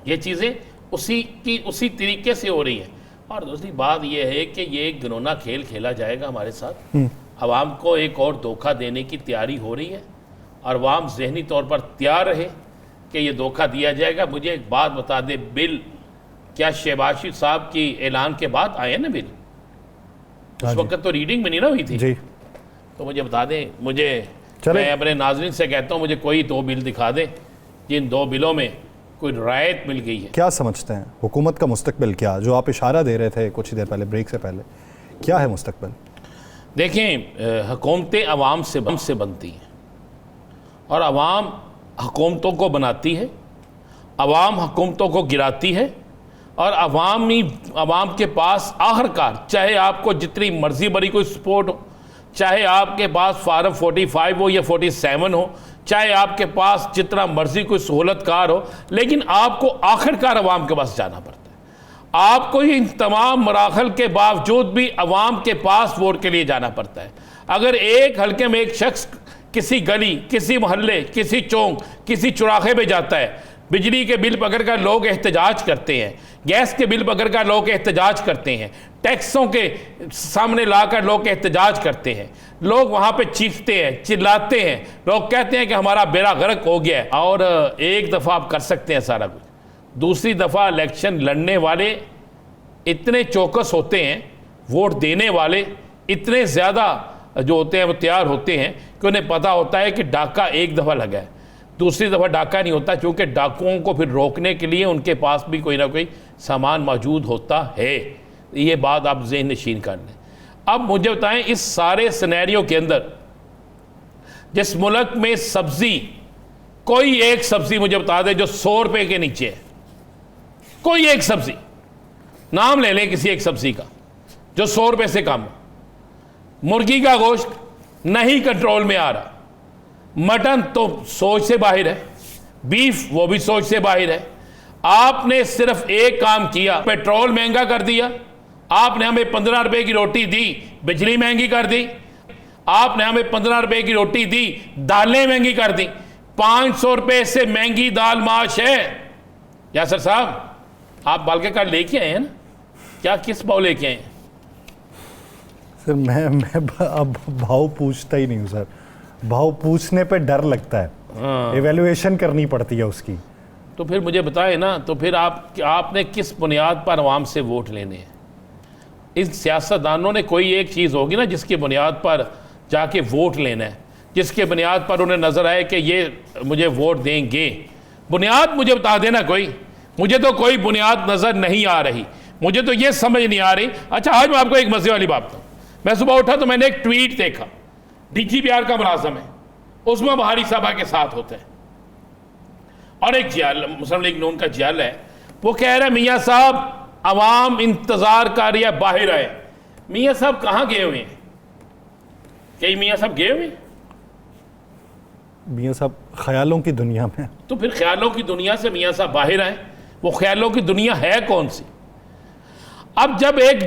ये चीज़ें उसी तरीके से हो रही हैं। और दूसरी बात यह है कि ये एक घिनौना खेल खेला जाएगा हमारे साथ। अवाम को एक और धोखा देने की तैयारी हो रही है और अवाम जहनी तौर पर तैयार रहे कि ये धोखा दिया जाएगा। मुझे एक बात बता दे, बिल क्या शहबाज शरीफ साहब की ऐलान के बाद आए ना बिल? उस वक्त तो रीडिंग भी नहीं ना हुई थी जी। तो मुझे बता दें, मैं अपने नाज़रीन से कहता हूँ मुझे कोई 2 बिल दिखा दें जिन 2 बिलों में कोई रायत मिल गई है। क्या समझते हैं हुकूमत का मुस्तकबिल क्या, जो आप इशारा दे रहे थे कुछ देर पहले ब्रेक से पहले, क्या है मुस्तकबिल? देखें, हुकूमतें अवाम से बनती हैं और अवाम हुकूमतों को बनाती है, अवाम हुकूमतों को गिराती है और अवाम के पास आखिरकार चाहे आपको जितनी मर्जी बड़ी कोई सपोर्ट हो, चाहे आपके पास फार्म 45 हो या 47 हो, चाहे आपके पास जितना मर्जी कोई सहूलतकार हो, लेकिन आपको आखिरकार अवाम के पास जाना पड़ता है। आपको इन तमाम मराहल के बावजूद भी अवाम के पास वोट के लिए जाना पड़ता है। अगर एक हल्के में एक शख्स किसी गली, किसी मोहल्ले, किसी चौक, किसी चौराहे पे जाता है, बिजली के बिल पकड़ कर लोग एहतजाज करते हैं, गैस के बिल पकड़ कर लोग एहतजाज करते हैं, टैक्सों के सामने लाकर लोग एहतजाज करते हैं, लोग वहाँ पे चीखते हैं, चिल्लाते हैं, लोग कहते हैं कि हमारा बेड़ा गर्क हो गया है। और एक दफ़ा आप कर सकते हैं सारा कुछ, दूसरी दफ़ा इलेक्शन लड़ने वाले इतने चौकस होते हैं, वोट देने वाले इतने ज़्यादा जो होते हैं वो तैयार होते हैं कि उन्हें पता होता है कि डाका एक दफ़ा लगा है, दूसरी दफ़ा डाका नहीं होता, क्योंकि डाकुओं को फिर रोकने के लिए उनके पास भी कोई ना कोई सामान मौजूद होता है। ये बात आप ज़हन नशीन कर लें। अब मुझे बताएं, इस सारे सिनेरियो के अंदर जिस मुल्क में सब्ज़ी, कोई एक सब्ज़ी मुझे बता दे जो 100 रुपये के नीचे है, कोई एक सब्ज़ी नाम ले लें किसी एक सब्ज़ी का जो 100 रुपये से कम। मुर्गी का गोश्त नहीं कंट्रोल में आ रहा, मटन तो सोच से बाहर है, बीफ वो भी सोच से बाहर है। आपने सिर्फ एक काम किया, पेट्रोल महंगा कर दिया, आपने हमें 15 रुपए की रोटी दी, बिजली महंगी कर दी, आपने हमें 15 रुपए की रोटी दी, दालें महंगी कर दी। 500 रुपए से महंगी दाल माश है। यासर साहब, आप बल्कि कल लेके आए हैं ना, क्या किस भाव लेके आए हैं? सर मैं अब भाव पूछता ही नहीं हूँ सर, भाव पूछने पे डर लगता है, एवेल्युएशन करनी पड़ती है उसकी। तो फिर मुझे बताएं ना, तो फिर आपने किस बुनियाद पर अवाम से वोट लेने हैं? इन सियासतदानों ने कोई एक चीज़ होगी ना जिसकी बुनियाद पर जाके वोट लेना है, जिसके बुनियाद पर उन्हें नज़र आए कि ये मुझे वोट देंगे। बुनियाद मुझे बता देना कोई, मुझे तो कोई बुनियाद नज़र नहीं आ रही, मुझे तो ये समझ नहीं आ रही। अच्छा, आज मैं आपको एक मज़े वाली बात बताऊँ। मैं सुबह उठा तो मैंने एक ट्वीट देखा, DGPR का मुलाजम है, उसमें बाहरी सभा के साथ होता है और एक जियाल, मुस्लिम लीग नून का जियाल है, वो कह रहा है मियाँ साहब अवाम इंतजार कर रही है, बाहर आए। मियाँ साहब कहाँ गए हुए हैं? क्या मियाँ साहब गए हुए हैं? मियाँ साहब ख्यालों की दुनिया में। तो फिर ख्यालों की दुनिया से मियाँ साहब बाहर आए, वो ख्यालों की दुनिया है कौन सी? अब जब एक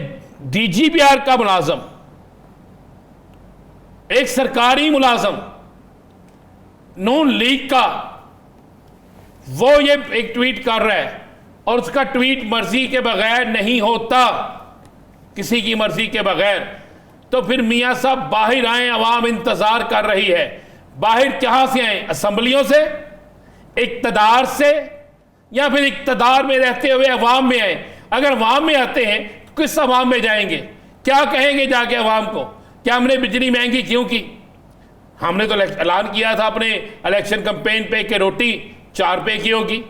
DGPR का मुलाजम, एक सरकारी मुलाजम, नून लीग का वो ये एक ट्वीट कर रहा है और उसका ट्वीट मर्जी के बगैर नहीं होता, किसी की मर्जी के बगैर। तो फिर मियां साहब बाहर आए, अवाम इंतजार कर रही है। बाहर कहां से आए? असेंबलियों से, इक्तदार से, या फिर इक्तदार में रहते हुए अवाम में आए? अगर अवाम में आते हैं तो किस अवाम में जाएंगे? क्या कहेंगे जाके अवाम को? क्या हमने बिजली महंगी क्यों की? हमने तो ऐलान किया था अपने इलेक्शन कैंपेन पे कि रोटी 4 रुपए की होगी।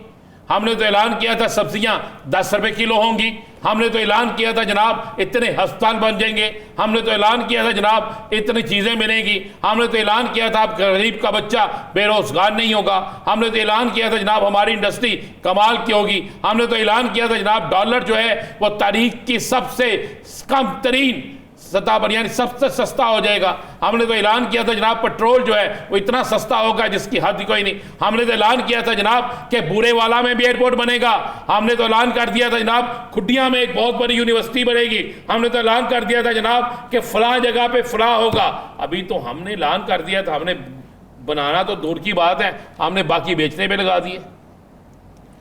हमने तो ऐलान किया था सब्जियां 10 रुपए किलो होंगी। हमने तो ऐलान किया था जनाब इतने अस्पताल बन जाएंगे। हमने तो ऐलान किया था जनाब इतनी चीजें मिलेंगी। हमने तो ऐलान किया था अब गरीब का बच्चा बेरोजगार नहीं होगा। हमने तो ऐलान किया था जनाब हमारी इंडस्ट्री कमाल की होगी। हमने तो ऐलान किया था जनाब डॉलर जो है वो तारीख की सबसे कम तरीन सतह पर यानी सबसे सस्ता हो जाएगा। हमने तो ऐलान किया था जनाब पेट्रोल जो है वो इतना सस्ता होगा जिसकी हद कोई नहीं। हमने तो ऐलान किया था जनाब कि बूरेवाला में भी एयरपोर्ट बनेगा। हमने तो ऐलान कर दिया था जनाब खुडिया में एक बहुत बड़ी यूनिवर्सिटी बनेगी। हमने तो ऐलान कर दिया था जनाब कि फलां जगह पे फलां होगा। अभी तो हमने ऐलान कर दिया था, हमने बनाना तो दूर की बात है, हमने बाकी बेचने पे लगा दिए।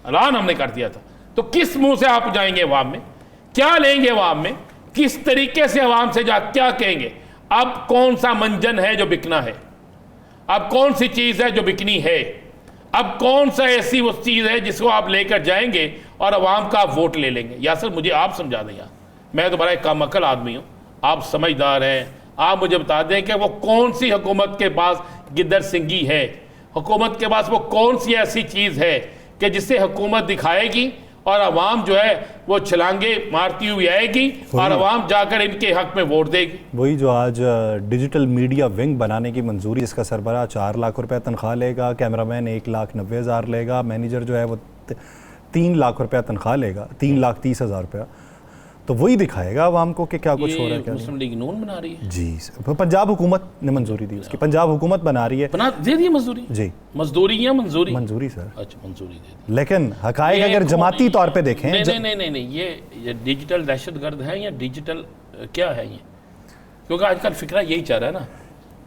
ऐलान हमने कर दिया था। तो किस मुंह से आप जाएंगे अवाम में? क्या लेंगे अवाम में? किस तरीके से अवाम से जा क्या कहेंगे? अब कौन सा मंजन है जो बिकना है? अब कौन सी चीज है जो बिकनी है? अब कौन सा ऐसी वो चीज है जिसको आप लेकर जाएंगे और अवाम का वोट ले लेंगे? या सर मुझे आप समझा दें यार, मैं तो बड़ा एक कम अकल आदमी हूं, आप समझदार हैं, आप मुझे बता दें कि वो कौन सी हुकूमत के पास गिद्दर सिंगी है? हुकूमत के पास वो कौन सी ऐसी चीज है कि जिससे हुकूमत दिखाएगी और अवाम जो है वो छलांगे मारती हुई आएगी और अवाम जाकर इनके हक में वोट देगी? वही जो आज डिजिटल मीडिया विंग बनाने की मंजूरी, इसका सरबराह 4 लाख रुपए तनख्वाह लेगा, कैमरामैन 1,90,000 लेगा, मैनेजर जो है वो 3 लाख रुपया तनख्वाह लेगा, 3,30,000 रुपया। तो वही दिखाएगा अवाम को कि क्या कुछ हो रहा है। क्या मुस्लिम लीग नून बना रही है जी सर, पंजाब हुकूमत ने मंजूरी दी उसकी, पंजाब हुकूमत बना रही है। बना दे दी मंजूरी? जी मजदूरी या मंजूरी? मंजूरी सर। अच्छा मंजूरी दे दी। लेकिन हकायक अगर जमाती तौर पे देखें, नहीं, ये डिजिटल दहशतगर्द है या डिजिटल क्या है ये? क्योंकि आजकल फिक्रा यही चल रहा है ना,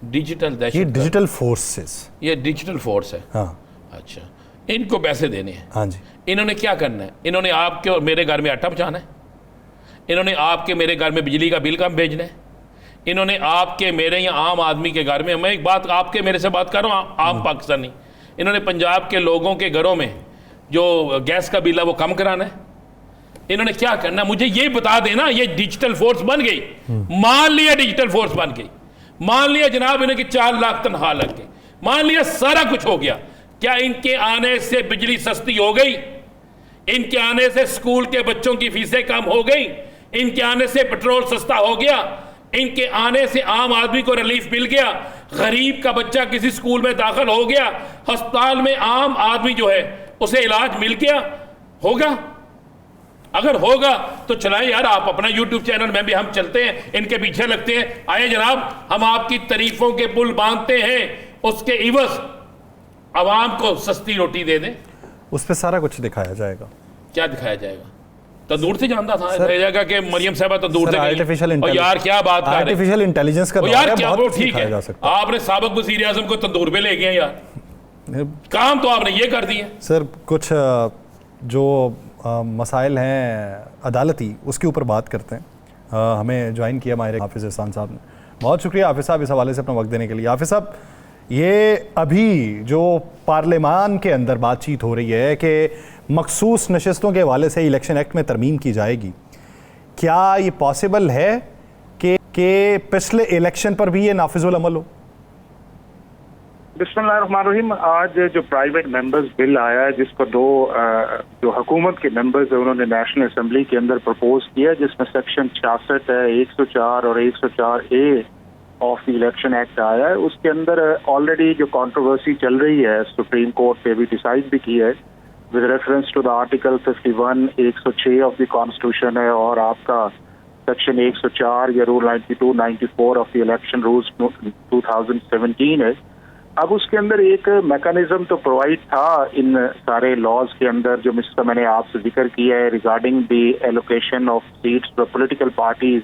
डिजिटल ये दहशत, डिजिटल फोर्सेस, ये डिजिटल फोर्स है। हाँ अच्छा, इनको पैसे देने हैं। हाँ जी। इन्होंने क्या करना है? इन्होंने आपके और मेरे घर में आटा पहुंचाना है। इन्होंने आपके मेरे घर में बिजली का बिल कम भेजना है। इन्होंने आपके मेरे या आम आदमी के घर में, मैं एक बात आपके मेरे से बात कर रहा हूँ, आम पाकिस्तानी, इन्होंने पंजाब के लोगों के घरों में जो गैस का बिल है वो कम कराना है। इन्होंने क्या करना, मुझे ये बता देना। ये डिजिटल फोर्स बन गई, मान लिया डिजिटल फोर्स बन गई, मान लिया जनाब इन्हें 4 लाख तनख्वाह लग गई, मान लिया सारा कुछ हो गया। क्या इनके आने से बिजली सस्ती हो गई? इनके आने से स्कूल के बच्चों की फीसें कम हो गई? इनके आने से पेट्रोल सस्ता हो गया? इनके आने से आम आदमी को रिलीफ मिल गया? गरीब का बच्चा किसी स्कूल में दाखिल हो गया, अस्पताल में आम आदमी जो है उसे इलाज मिल गया? होगा? अगर होगा तो चलाएं यार, आप अपना यूट्यूब चैनल में भी हम चलते हैं, इनके पीछे लगते हैं। आए जनाब, हम आपकी तारीफों के पुल बांधते हैं, उसके इवज आवाम को सस्ती रोटी दे दें। उस पर सारा कुछ दिखाया जाएगा। क्या दिखाया जाएगा? तो दूर से जानता था जाएगा कि मरियम साहबा तो दूर से आर्टिफिशियल और यार क्या बात कर रहे हैं? आर्टिफिशियल इंटेलिजेंस का यार क्या वो बहुत ठीक है, आपने साबिक वज़ीर आज़म को तंदूर पे ले गए यार, काम तो आपने ये कर दिया। सर कुछ जो मसाइल हैं अदालती, उसके ऊपर बात करते हैं। हमें ज्वाइन किया माहिर हाफिज़ एहसान साहब ने, बहुत शुक्रिया हाफिज़ साहब इस हवाले से अपना वक्त देने के लिए। हाफिज़ साहब, ये अभी जो पार्लियामान के अंदर बातचीत हो रही है कि मखसूस नशस्तों के हवाले से इलेक्शन एक्ट में तरमीम की जाएगी, क्या ये पॉसिबल है कि पिछले इलेक्शन पर भी ये नाफिजुल अमल हो? बिस्मिल्लाहिर्रहमानिर्रहीम। आज जो प्राइवेट मेंबर्स बिल आया है, जिसको 2 जो हुकूमत के मेंबर्स है उन्होंने नेशनल असेंबली के अंदर प्रपोज किया, जिसमें सेक्शन 66 है, 104 और 104A of the election act आया है। उसके अंदर ऑलरेडी जो कंट्रोवर्सी चल रही है, सुप्रीम कोर्ट पे भी डिसाइड भी की है with reference to the article 51, 106 of the constitution है, और आपका सेक्शन 104 या rule 92, 94 of the election rules 2017 है। अब उसके अंदर एक मैकेनिज्म तो प्रोवाइड था इन सारे लॉज के अंदर, जो जिसका मैंने आपसे जिक्र किया है, regarding the allocation of seats for political parties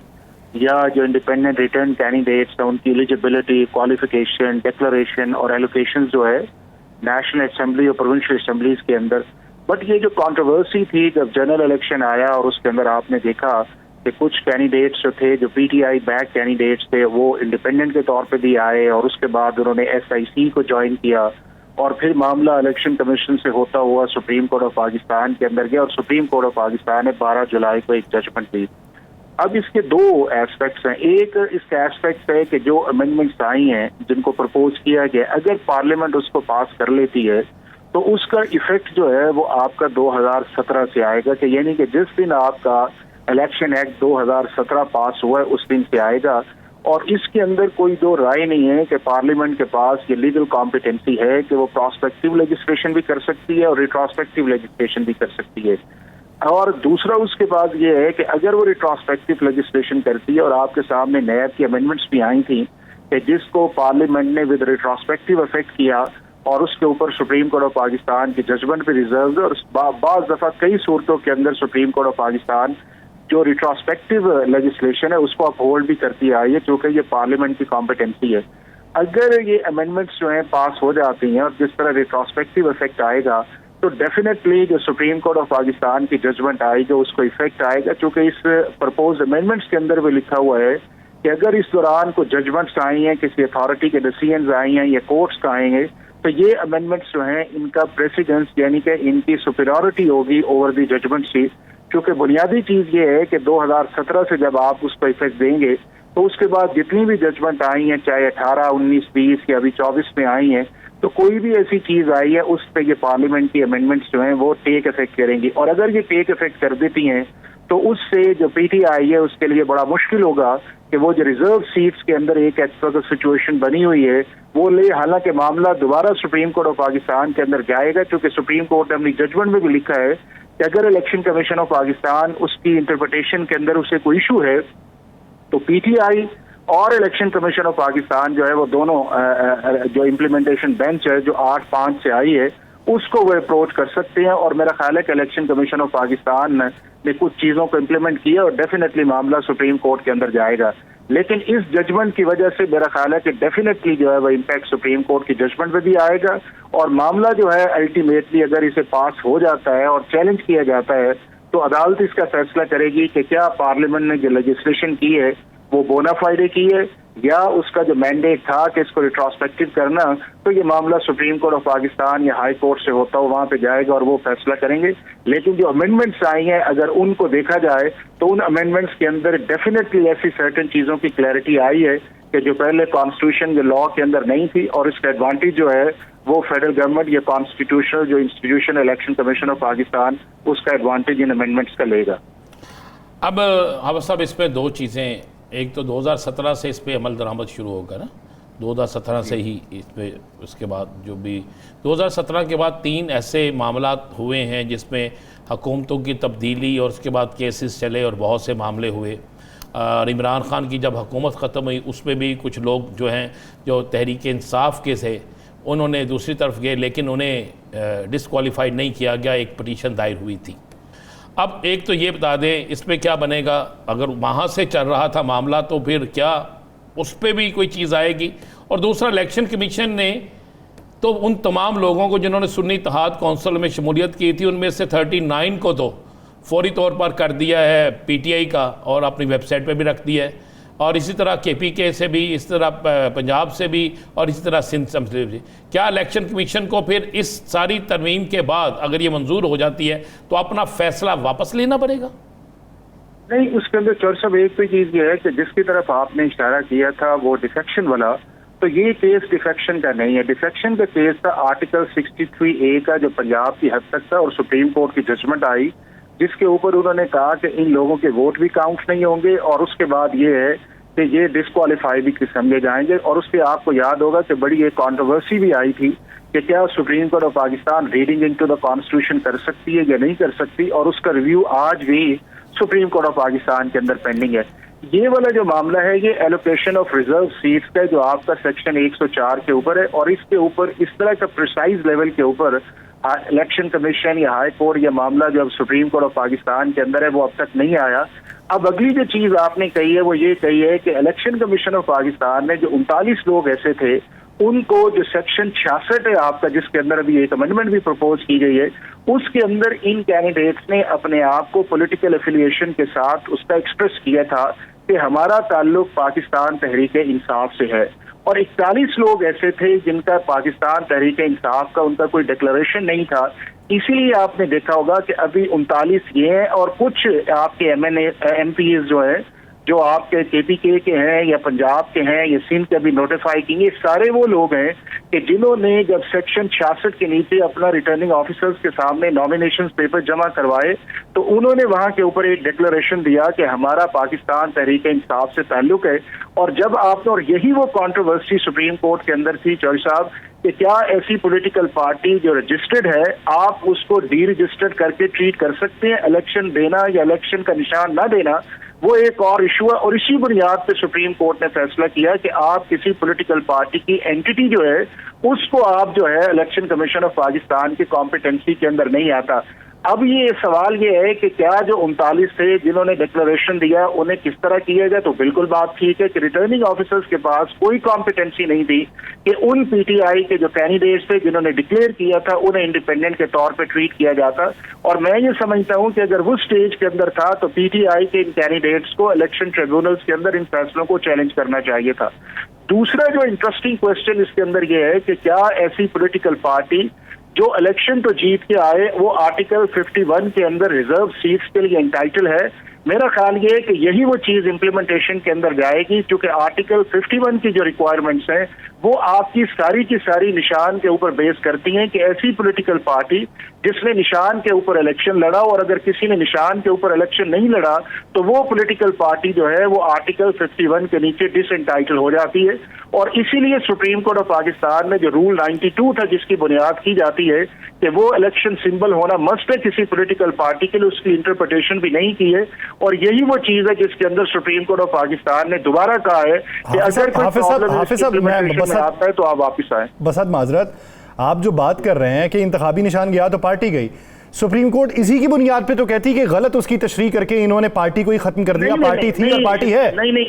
या जो इंडिपेंडेंट रिटर्न कैंडिडेट्स हैं उनकी एलिजिबिलिटी, क्वालिफिकेशन, डिक्लेरेशन और एलोकेशन जो है नेशनल असेंबली और प्रोविंशियल असेंबलीज के अंदर। बट ये जो कंट्रोवर्सी थी जब जनरल इलेक्शन आया और उसके अंदर आपने देखा कि कुछ कैंडिडेट्स जो थे, जो पीटीआई बैक कैंडिडेट्स थे, वो इंडिपेंडेंट के तौर पे भी आए और उसके बाद उन्होंने एसआईसी को ज्वाइन किया और फिर मामला इलेक्शन कमीशन से होता हुआ सुप्रीम कोर्ट ऑफ पाकिस्तान के अंदर गया और सुप्रीम कोर्ट ऑफ पाकिस्तान ने 12 जुलाई को एक जजमेंट दी। अब इसके दो एस्पेक्ट्स हैं। एक इसका एस्पेक्ट है कि जो अमेंडमेंट्स आई हैं जिनको प्रपोज किया गया, अगर पार्लियामेंट उसको पास कर लेती है तो उसका इफेक्ट जो है वो आपका 2017 से आएगा, कि यानी कि जिस दिन आपका इलेक्शन एक्ट 2017 पास हुआ है उस दिन से आएगा। और इसके अंदर कोई दो राय नहीं है कि पार्लियामेंट के पास ये लीगल कॉम्पिटेंसी है कि वो प्रॉस्पेक्टिव लेजिस्लेशन भी कर सकती है और रिट्रोस्पेक्टिव लेजिस्लेशन भी कर सकती है। और दूसरा उसके बाद ये है कि अगर वो रिट्रोस्पेक्टिव लेजिस्लेशन करती है, और आपके सामने नैब की अमेंडमेंट्स भी आई थी कि जिसको पार्लियामेंट ने विद रिट्रोस्पेक्टिव इफेक्ट किया और उसके ऊपर सुप्रीम कोर्ट ऑफ पाकिस्तान की जजमेंट भी रिजर्व है, और बाज़ दफ़ा कई सूरतों के अंदर सुप्रीम कोर्ट ऑफ पाकिस्तान जो रिट्रोस्पेक्टिव लेजिस्लेशन है उसको अपहोल्ड भी करती आई है, क्योंकि ये पार्लियामेंट की कॉम्पिटेंसी है। अगर ये अमेंडमेंट्स जो हैं पास हो जाती हैं और जिस तरह रिट्रोस्पेक्टिव इफेक्ट आएगा तो डेफिनेटली जो सुप्रीम कोर्ट ऑफ पाकिस्तान की जजमेंट आएगी उसको इफेक्ट आएगा, क्योंकि इस प्रपोज अमेंडमेंट्स के अंदर भी लिखा हुआ है कि अगर इस दौरान को जजमेंट्स आई हैं, किसी अथॉरिटी के डिसीजंस आई हैं या कोर्ट्स का आएंगे, तो ये अमेंडमेंट्स जो हैं इनका प्रेसिडेंस यानी कि इनकी सुपीरियरिटी होगी ओवर द जजमेंट शीट। क्योंकि बुनियादी चीज ये है कि 2017 से जब आप उसको इफेक्ट देंगे तो उसके बाद जितनी भी जजमेंट आई हैं, चाहे 18, 19, 20 या अभी 24 में आई हैं, तो कोई भी ऐसी चीज आई है उस पर ये पार्लियामेंट की अमेंडमेंट्स जो हैं वो टेक इफेक्ट करेंगी। और अगर ये टेक इफेक्ट कर देती हैं तो उससे जो पीटीआई है उसके लिए बड़ा मुश्किल होगा कि वो जो रिजर्व सीट्स के अंदर एक ऐसा सिचुएशन बनी हुई है वो ले, हालांकि मामला दोबारा सुप्रीम कोर्ट ऑफ पाकिस्तान के अंदर जाएगा, क्योंकि सुप्रीम कोर्ट ने अपनी जजमेंट में भी लिखा है कि अगर इलेक्शन कमीशन ऑफ पाकिस्तान उसकी इंटरप्रिटेशन के अंदर उसे कोई इशू है तो पीटीआई और इलेक्शन कमीशन ऑफ पाकिस्तान जो है वो दोनों जो इम्प्लीमेंटेशन बेंच है जो 8-5 से आई है उसको वो अप्रोच कर सकते हैं। और मेरा ख्याल है कि इलेक्शन कमीशन ऑफ पाकिस्तान ने कुछ चीज़ों को इम्प्लीमेंट किया और डेफिनेटली मामला सुप्रीम कोर्ट के अंदर जाएगा। लेकिन इस जजमेंट की वजह से मेरा ख्याल है कि डेफिनेटली जो है वो इम्पैक्ट सुप्रीम कोर्ट की जजमेंट में भी आएगा और मामला जो है अल्टीमेटली अगर इसे पास हो जाता है और चैलेंज किया जाता है तो अदालत इसका फैसला करेगी कि क्या पार्लियामेंट ने जो लेजिस्लेशन की है वो बोनाफाइडे की है या उसका जो मैंडेट था कि इसको रिट्रोस्पेक्टिव करना, तो ये मामला सुप्रीम कोर्ट ऑफ पाकिस्तान या हाई कोर्ट से होता हुआ वहां पे जाएगा और वो फैसला करेंगे। लेकिन जो अमेंडमेंट्स आई हैं अगर उनको देखा जाए तो उन अमेंडमेंट्स के अंदर डेफिनेटली ऐसी सर्टेन चीज़ों की क्लैरिटी आई है कि जो पहले कॉन्स्टिट्यूशन के लॉ के अंदर नहीं थी, और इसका एडवांटेज जो है वो फेडरल गवर्नमेंट या कॉन्स्टिट्यूशनल जो institution election commission of Pakistan उसका एडवांटेज इन अमेंडमेंट्स का लेगा। अब हम सब इसमें दो चीज़ें, एक तो 2017 से इस पर अमल दरामद शुरू होगा ना, 2017 से ही इस पर, उसके बाद जो भी 2017 के बाद 3 ऐसे मामला हुए हैं जिसमें हुकूमतों की तब्दीली और उसके बाद केसेस चले और बहुत से मामले हुए। और इमरान खान की जब हुकूमत ख़त्म हुई उसमें भी कुछ लोग जो हैं जो तहरीक इंसाफ के थे उन्होंने दूसरी तरफ गए, लेकिन उन्हें डिसक्वालीफाइड नहीं किया गया, एक पटिशन दायर हुई थी। अब एक तो ये बता दें इस पर क्या बनेगा, अगर वहाँ से चल रहा था मामला तो फिर क्या उस पर भी कोई चीज़ आएगी। और दूसरा, इलेक्शन कमीशन ने तो उन तमाम लोगों को जिन्होंने सुन्नी इत्तेहाद कौंसिल में शमूलियत की थी उनमें से 39 को तो फौरी तौर पर कर दिया है पीटीआई का और अपनी वेबसाइट पे भी रख दिया है, और इसी तरह केपीके से भी, इस तरह पंजाब से भी, और इसी तरह सिंध से भी। क्या इलेक्शन कमीशन को फिर इस सारी तरमीम के बाद अगर ये मंजूर हो जाती है तो अपना फैसला वापस लेना पड़ेगा? नहीं, उसके अंदर चौर साहब एक तो चीज़ ये है कि जिसकी तरफ आपने इशारा किया था वो डिफेक्शन वाला, तो ये केस डिफेक्शन का नहीं है। डिफेक्शन का केस था आर्टिकल 63A का जो पंजाब की हद तक था और सुप्रीम कोर्ट की जजमेंट आई जिसके ऊपर उन्होंने कहा कि इन लोगों के वोट भी काउंट नहीं होंगे और उसके बाद ये है कि ये डिस्क्वालीफाई भी समझे जाएंगे। और उस पर आपको याद होगा कि बड़ी एक कॉन्ट्रोवर्सी भी आई थी कि क्या supreme court of Pakistan reading into the constitution कर सकती है या नहीं कर सकती, और उसका रिव्यू आज भी सुप्रीम कोर्ट ऑफ पाकिस्तान के अंदर पेंडिंग है। ये वाला जो मामला है ये एलोकेशन ऑफ रिजर्व सीट्स का जो आपका सेक्शन 104 के ऊपर है, और इसके ऊपर इस तरह का प्रिसाइज लेवल के ऊपर इलेक्शन कमीशन या हाई कोर्ट या मामला जो अब सुप्रीम कोर्ट ऑफ पाकिस्तान के अंदर है वो अब तक नहीं आया। अब अगली जो चीज आपने कही है वो ये कही है कि इलेक्शन कमीशन ऑफ पाकिस्तान ने जो 39 लोग ऐसे थे उनको जो सेक्शन 66 है आपका, जिसके अंदर अभी एक अमेंडमेंट भी प्रपोज की गई है, उसके अंदर इन कैंडिडेट्स ने अपने आप को पॉलिटिकल एफिलिएशन के साथ उसका एक्सप्रेस किया था कि हमारा ताल्लुक पाकिस्तान तहरीक इंसाफ से है। और 41 लोग ऐसे थे जिनका पाकिस्तान तहरीक इंसाफ का उनका कोई डिक्लेरेशन नहीं था। इसीलिए आपने देखा होगा कि अभी 39 ये हैं और कुछ आपके MPs जो है, जो आपके KPK के हैं या पंजाब के हैं या सिंध के अभी नोटिफाई किए, सारे वो लोग हैं कि जिन्होंने जब सेक्शन 66 के नीचे अपना रिटर्निंग ऑफिसर्स के सामने नॉमिनेशन पेपर जमा करवाए तो उन्होंने वहां के ऊपर एक डिक्लेरेशन दिया कि हमारा पाकिस्तान तहरीक इंसाफ से ताल्लुक है। और जब आपने, और यही वो कंट्रोवर्सी सुप्रीम कोर्ट के अंदर थी चौधरी साहब, कि क्या ऐसी पॉलिटिकल पार्टी जो रजिस्टर्ड है आप उसको डी रजिस्टर्ड करके ट्रीट कर सकते हैं, इलेक्शन देना या इलेक्शन का निशान ना देना वो एक और इशू है। और इसी बुनियाद पे सुप्रीम कोर्ट ने फैसला किया कि आप किसी पॉलिटिकल पार्टी की एंटिटी जो है उसको आप जो है इलेक्शन कमीशन ऑफ पाकिस्तान की कॉम्पिटेंसी के अंदर नहीं आता। अब ये सवाल ये है कि क्या जो 39 थे जिन्होंने डिक्लेरेशन दिया उन्हें किस तरह किया जाए, तो बिल्कुल बात ठीक है कि रिटर्निंग ऑफिसर्स के पास कोई कॉम्पिटेंसी नहीं थी कि उन PTI के जो कैंडिडेट्स थे जिन्होंने डिक्लेयर किया था उन्हें इंडिपेंडेंट के तौर पे ट्रीट किया जाता। और मैं ये समझता हूं कि अगर वो स्टेज के अंदर था तो PTI के इन कैंडिडेट्स को इलेक्शन ट्रिब्यूनल्स के अंदर इन फैसलों को चैलेंज करना चाहिए था। दूसरा जो इंटरेस्टिंग क्वेश्चन इसके अंदर ये है कि क्या ऐसी पॉलिटिकल पार्टी जो इलेक्शन तो जीत के आए वो आर्टिकल 51 के अंदर रिजर्व सीट्स के लिए एंटाइटल है। मेरा ख्याल ये है कि यही वो चीज इम्प्लीमेंटेशन के अंदर जाएगी, क्योंकि आर्टिकल 51 की जो रिक्वायरमेंट्स हैं वो आपकी सारी की सारी निशान के ऊपर बेस करती हैं कि ऐसी पॉलिटिकल पार्टी जिसने निशान के ऊपर इलेक्शन लड़ा और अगर किसी ने निशान के ऊपर इलेक्शन नहीं लड़ा तो वो पॉलिटिकल पार्टी जो है वो आर्टिकल 51 के नीचे डिसएंटाइटल हो जाती है। और इसीलिए सुप्रीम कोर्ट ऑफ पाकिस्तान में जो रूल 92 था जिसकी बुनियाद की जाती है कि वो इलेक्शन सिंबल होना मस्ट है किसी पॉलिटिकल पार्टी के लिए, उसकी इंटरप्रिटेशन भी नहीं की है। और यही वो चीज है जिसके अंदर सुप्रीम कोर्ट ऑफ पाकिस्तान ने दोबारा कहा है कि अगर कोई प्रॉब्लम आता है तो आप वापिस आए। बसत माजरत, आप जो बात कर रहे हैं कि इंतखाबी निशान गया तो पार्टी गई, सुप्रीम कोर्ट इसी की बुनियाद पे तो कहती है कि गलत उसकी तशरीह करके इन्होंने पार्टी को ही खत्म कर दिया। पार्टी थी और पार्टी है। नहीं,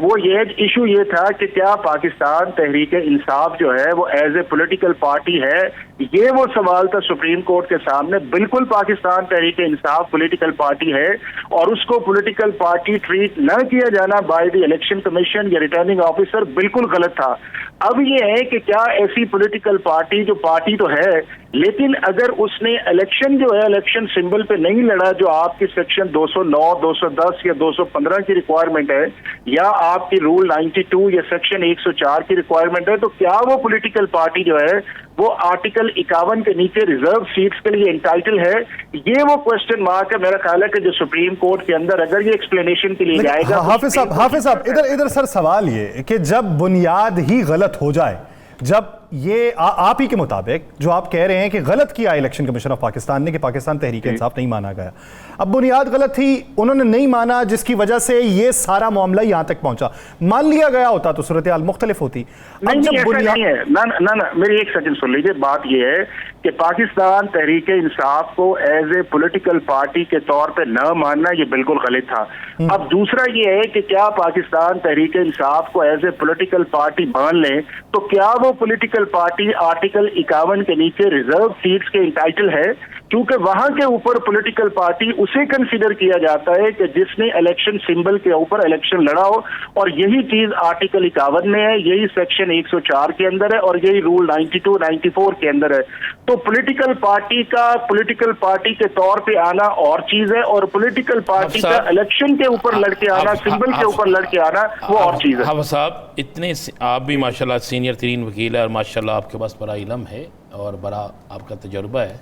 वो ये इशू ये था कि क्या पाकिस्तान तहरीक इंसाफ जो है वो एज ए पॉलिटिकल पार्टी है, ये वो सवाल था सुप्रीम कोर्ट के सामने। बिल्कुल पाकिस्तान तहरीक इंसाफ पॉलिटिकल पार्टी है और उसको पॉलिटिकल पार्टी ट्रीट न किया जाना बाय द इलेक्शन कमीशन या रिटर्निंग ऑफिसर बिल्कुल गलत था। अब ये है कि क्या ऐसी पॉलिटिकल पार्टी जो पार्टी तो है लेकिन अगर उसने इलेक्शन जो है इलेक्शन सिंबल पे नहीं लड़ा जो आपकी सेक्शन 209, 210 या 215 की रिक्वायरमेंट है या आपकी रूल 92 या सेक्शन 104 की रिक्वायरमेंट है, तो क्या वो पॉलिटिकल पार्टी जो है वो आर्टिकल 51 के नीचे रिजर्व सीट्स के लिए एंटाइटल है? ये वो क्वेश्चन मार्क है। मेरा ख्याल है कि जो सुप्रीम कोर्ट के अंदर अगर ये एक्सप्लेनेशन के लिए जाएगा। हाफिज साहब इधर सर सवाल ये कि जब बुनियाद ही गलत हो जाए, जब ये आप ही के मुताबिक जो आप कह रहे हैं कि गलत किया इलेक्शन कमीशन ऑफ पाकिस्तान ने कि पाकिस्तान तहरीक इंसाफ नहीं माना गया, अब बुनियाद गलत थी, उन्होंने नहीं माना जिसकी वजह से ये सारा मामला यहां तक पहुंचा। मान लिया गया होता तो सूरत हाल मुख्तलिफ होती। नहीं, नहीं है ना, मेरी एक सेकंड सुन लीजिए। बात यह है कि पाकिस्तान तहरीक इंसाफ को एज ए पॉलिटिकल पार्टी के तौर पे न मानना ये बिल्कुल गलत था। अब दूसरा ये है कि क्या पाकिस्तान तहरीक इंसाफ को एज ए पॉलिटिकल पार्टी मान लें तो क्या वो पॉलिटिकल पार्टी आर्टिकल 51 के नीचे रिजर्व सीट्स के इंटाइटल है? क्योंकि वहां के ऊपर पॉलिटिकल पार्टी उसे कंसीडर किया जाता है कि जिसने इलेक्शन सिंबल के ऊपर इलेक्शन लड़ा हो, और यही चीज आर्टिकल 51 में है, यही सेक्शन 104 के अंदर है और यही रूल 92, 94 के अंदर है। तो पॉलिटिकल पार्टी का पॉलिटिकल पार्टी के तौर पे आना और चीज है और पॉलिटिकल पार्टी का इलेक्शन के ऊपर लड़के आना, सिंबल के ऊपर लड़के आना वो और चीज है। हाँ साहब, इतने आप भी माशाल्लाह सीनियर तरीन वकील है और माशाल्लाह आपके पास बड़ा इल्म है और बड़ा आपका तजुर्बा है।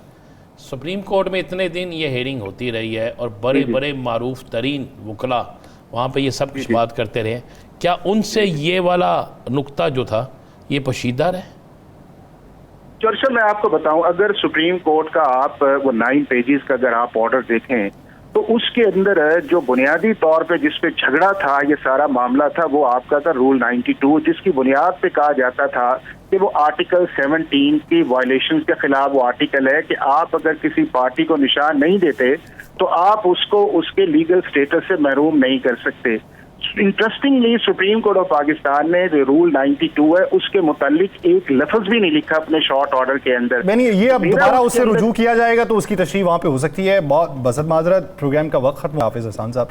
सुप्रीम कोर्ट में इतने दिन ये हेयरिंग होती रही है और बड़े बड़े मारूफ तरीन वकला वहाँ पे ये सब कुछ बात करते रहे, क्या उनसे ये वाला नुक्ता जो था ये पोशीदा है? चर्चा मैं आपको बताऊं, अगर सुप्रीम कोर्ट का आप वो 9 पेजेस का अगर आप ऑर्डर देखें तो उसके अंदर जो बुनियादी तौर पे जिस पे झगड़ा था, ये सारा मामला था, वो आपका था रूल 92, जिसकी बुनियाद पे कहा जाता था कि वो आर्टिकल 17 की वायलेशंस के खिलाफ वो आर्टिकल है कि आप अगर किसी पार्टी को निशान नहीं देते तो आप उसको उसके लीगल स्टेटस से महरूम नहीं कर सकते। Interestingly supreme court of Pakistan ने जो रूल 92 है उसके मुतालिक एक लफ्ज भी नहीं लिखा अपने शॉर्ट ऑर्डर के अंदर। मैंने ये अब मेरा दोबारा उसके उससे अंदर- रुजू किया जाएगा तो उसकी तशरीह वहाँ पे हो सकती है। बहुत बसत माजरत, प्रोग्राम का वक्त खत्म। हाफिज़ हसन साहब।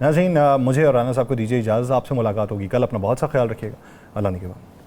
नाज़रीन, मुझे और राना साहब को दीजिए इजाज़त। आपसे मुलाकात होगी कल। अपना बहुत सा ख्याल रखिएगा। अल्लाह ने के बाद।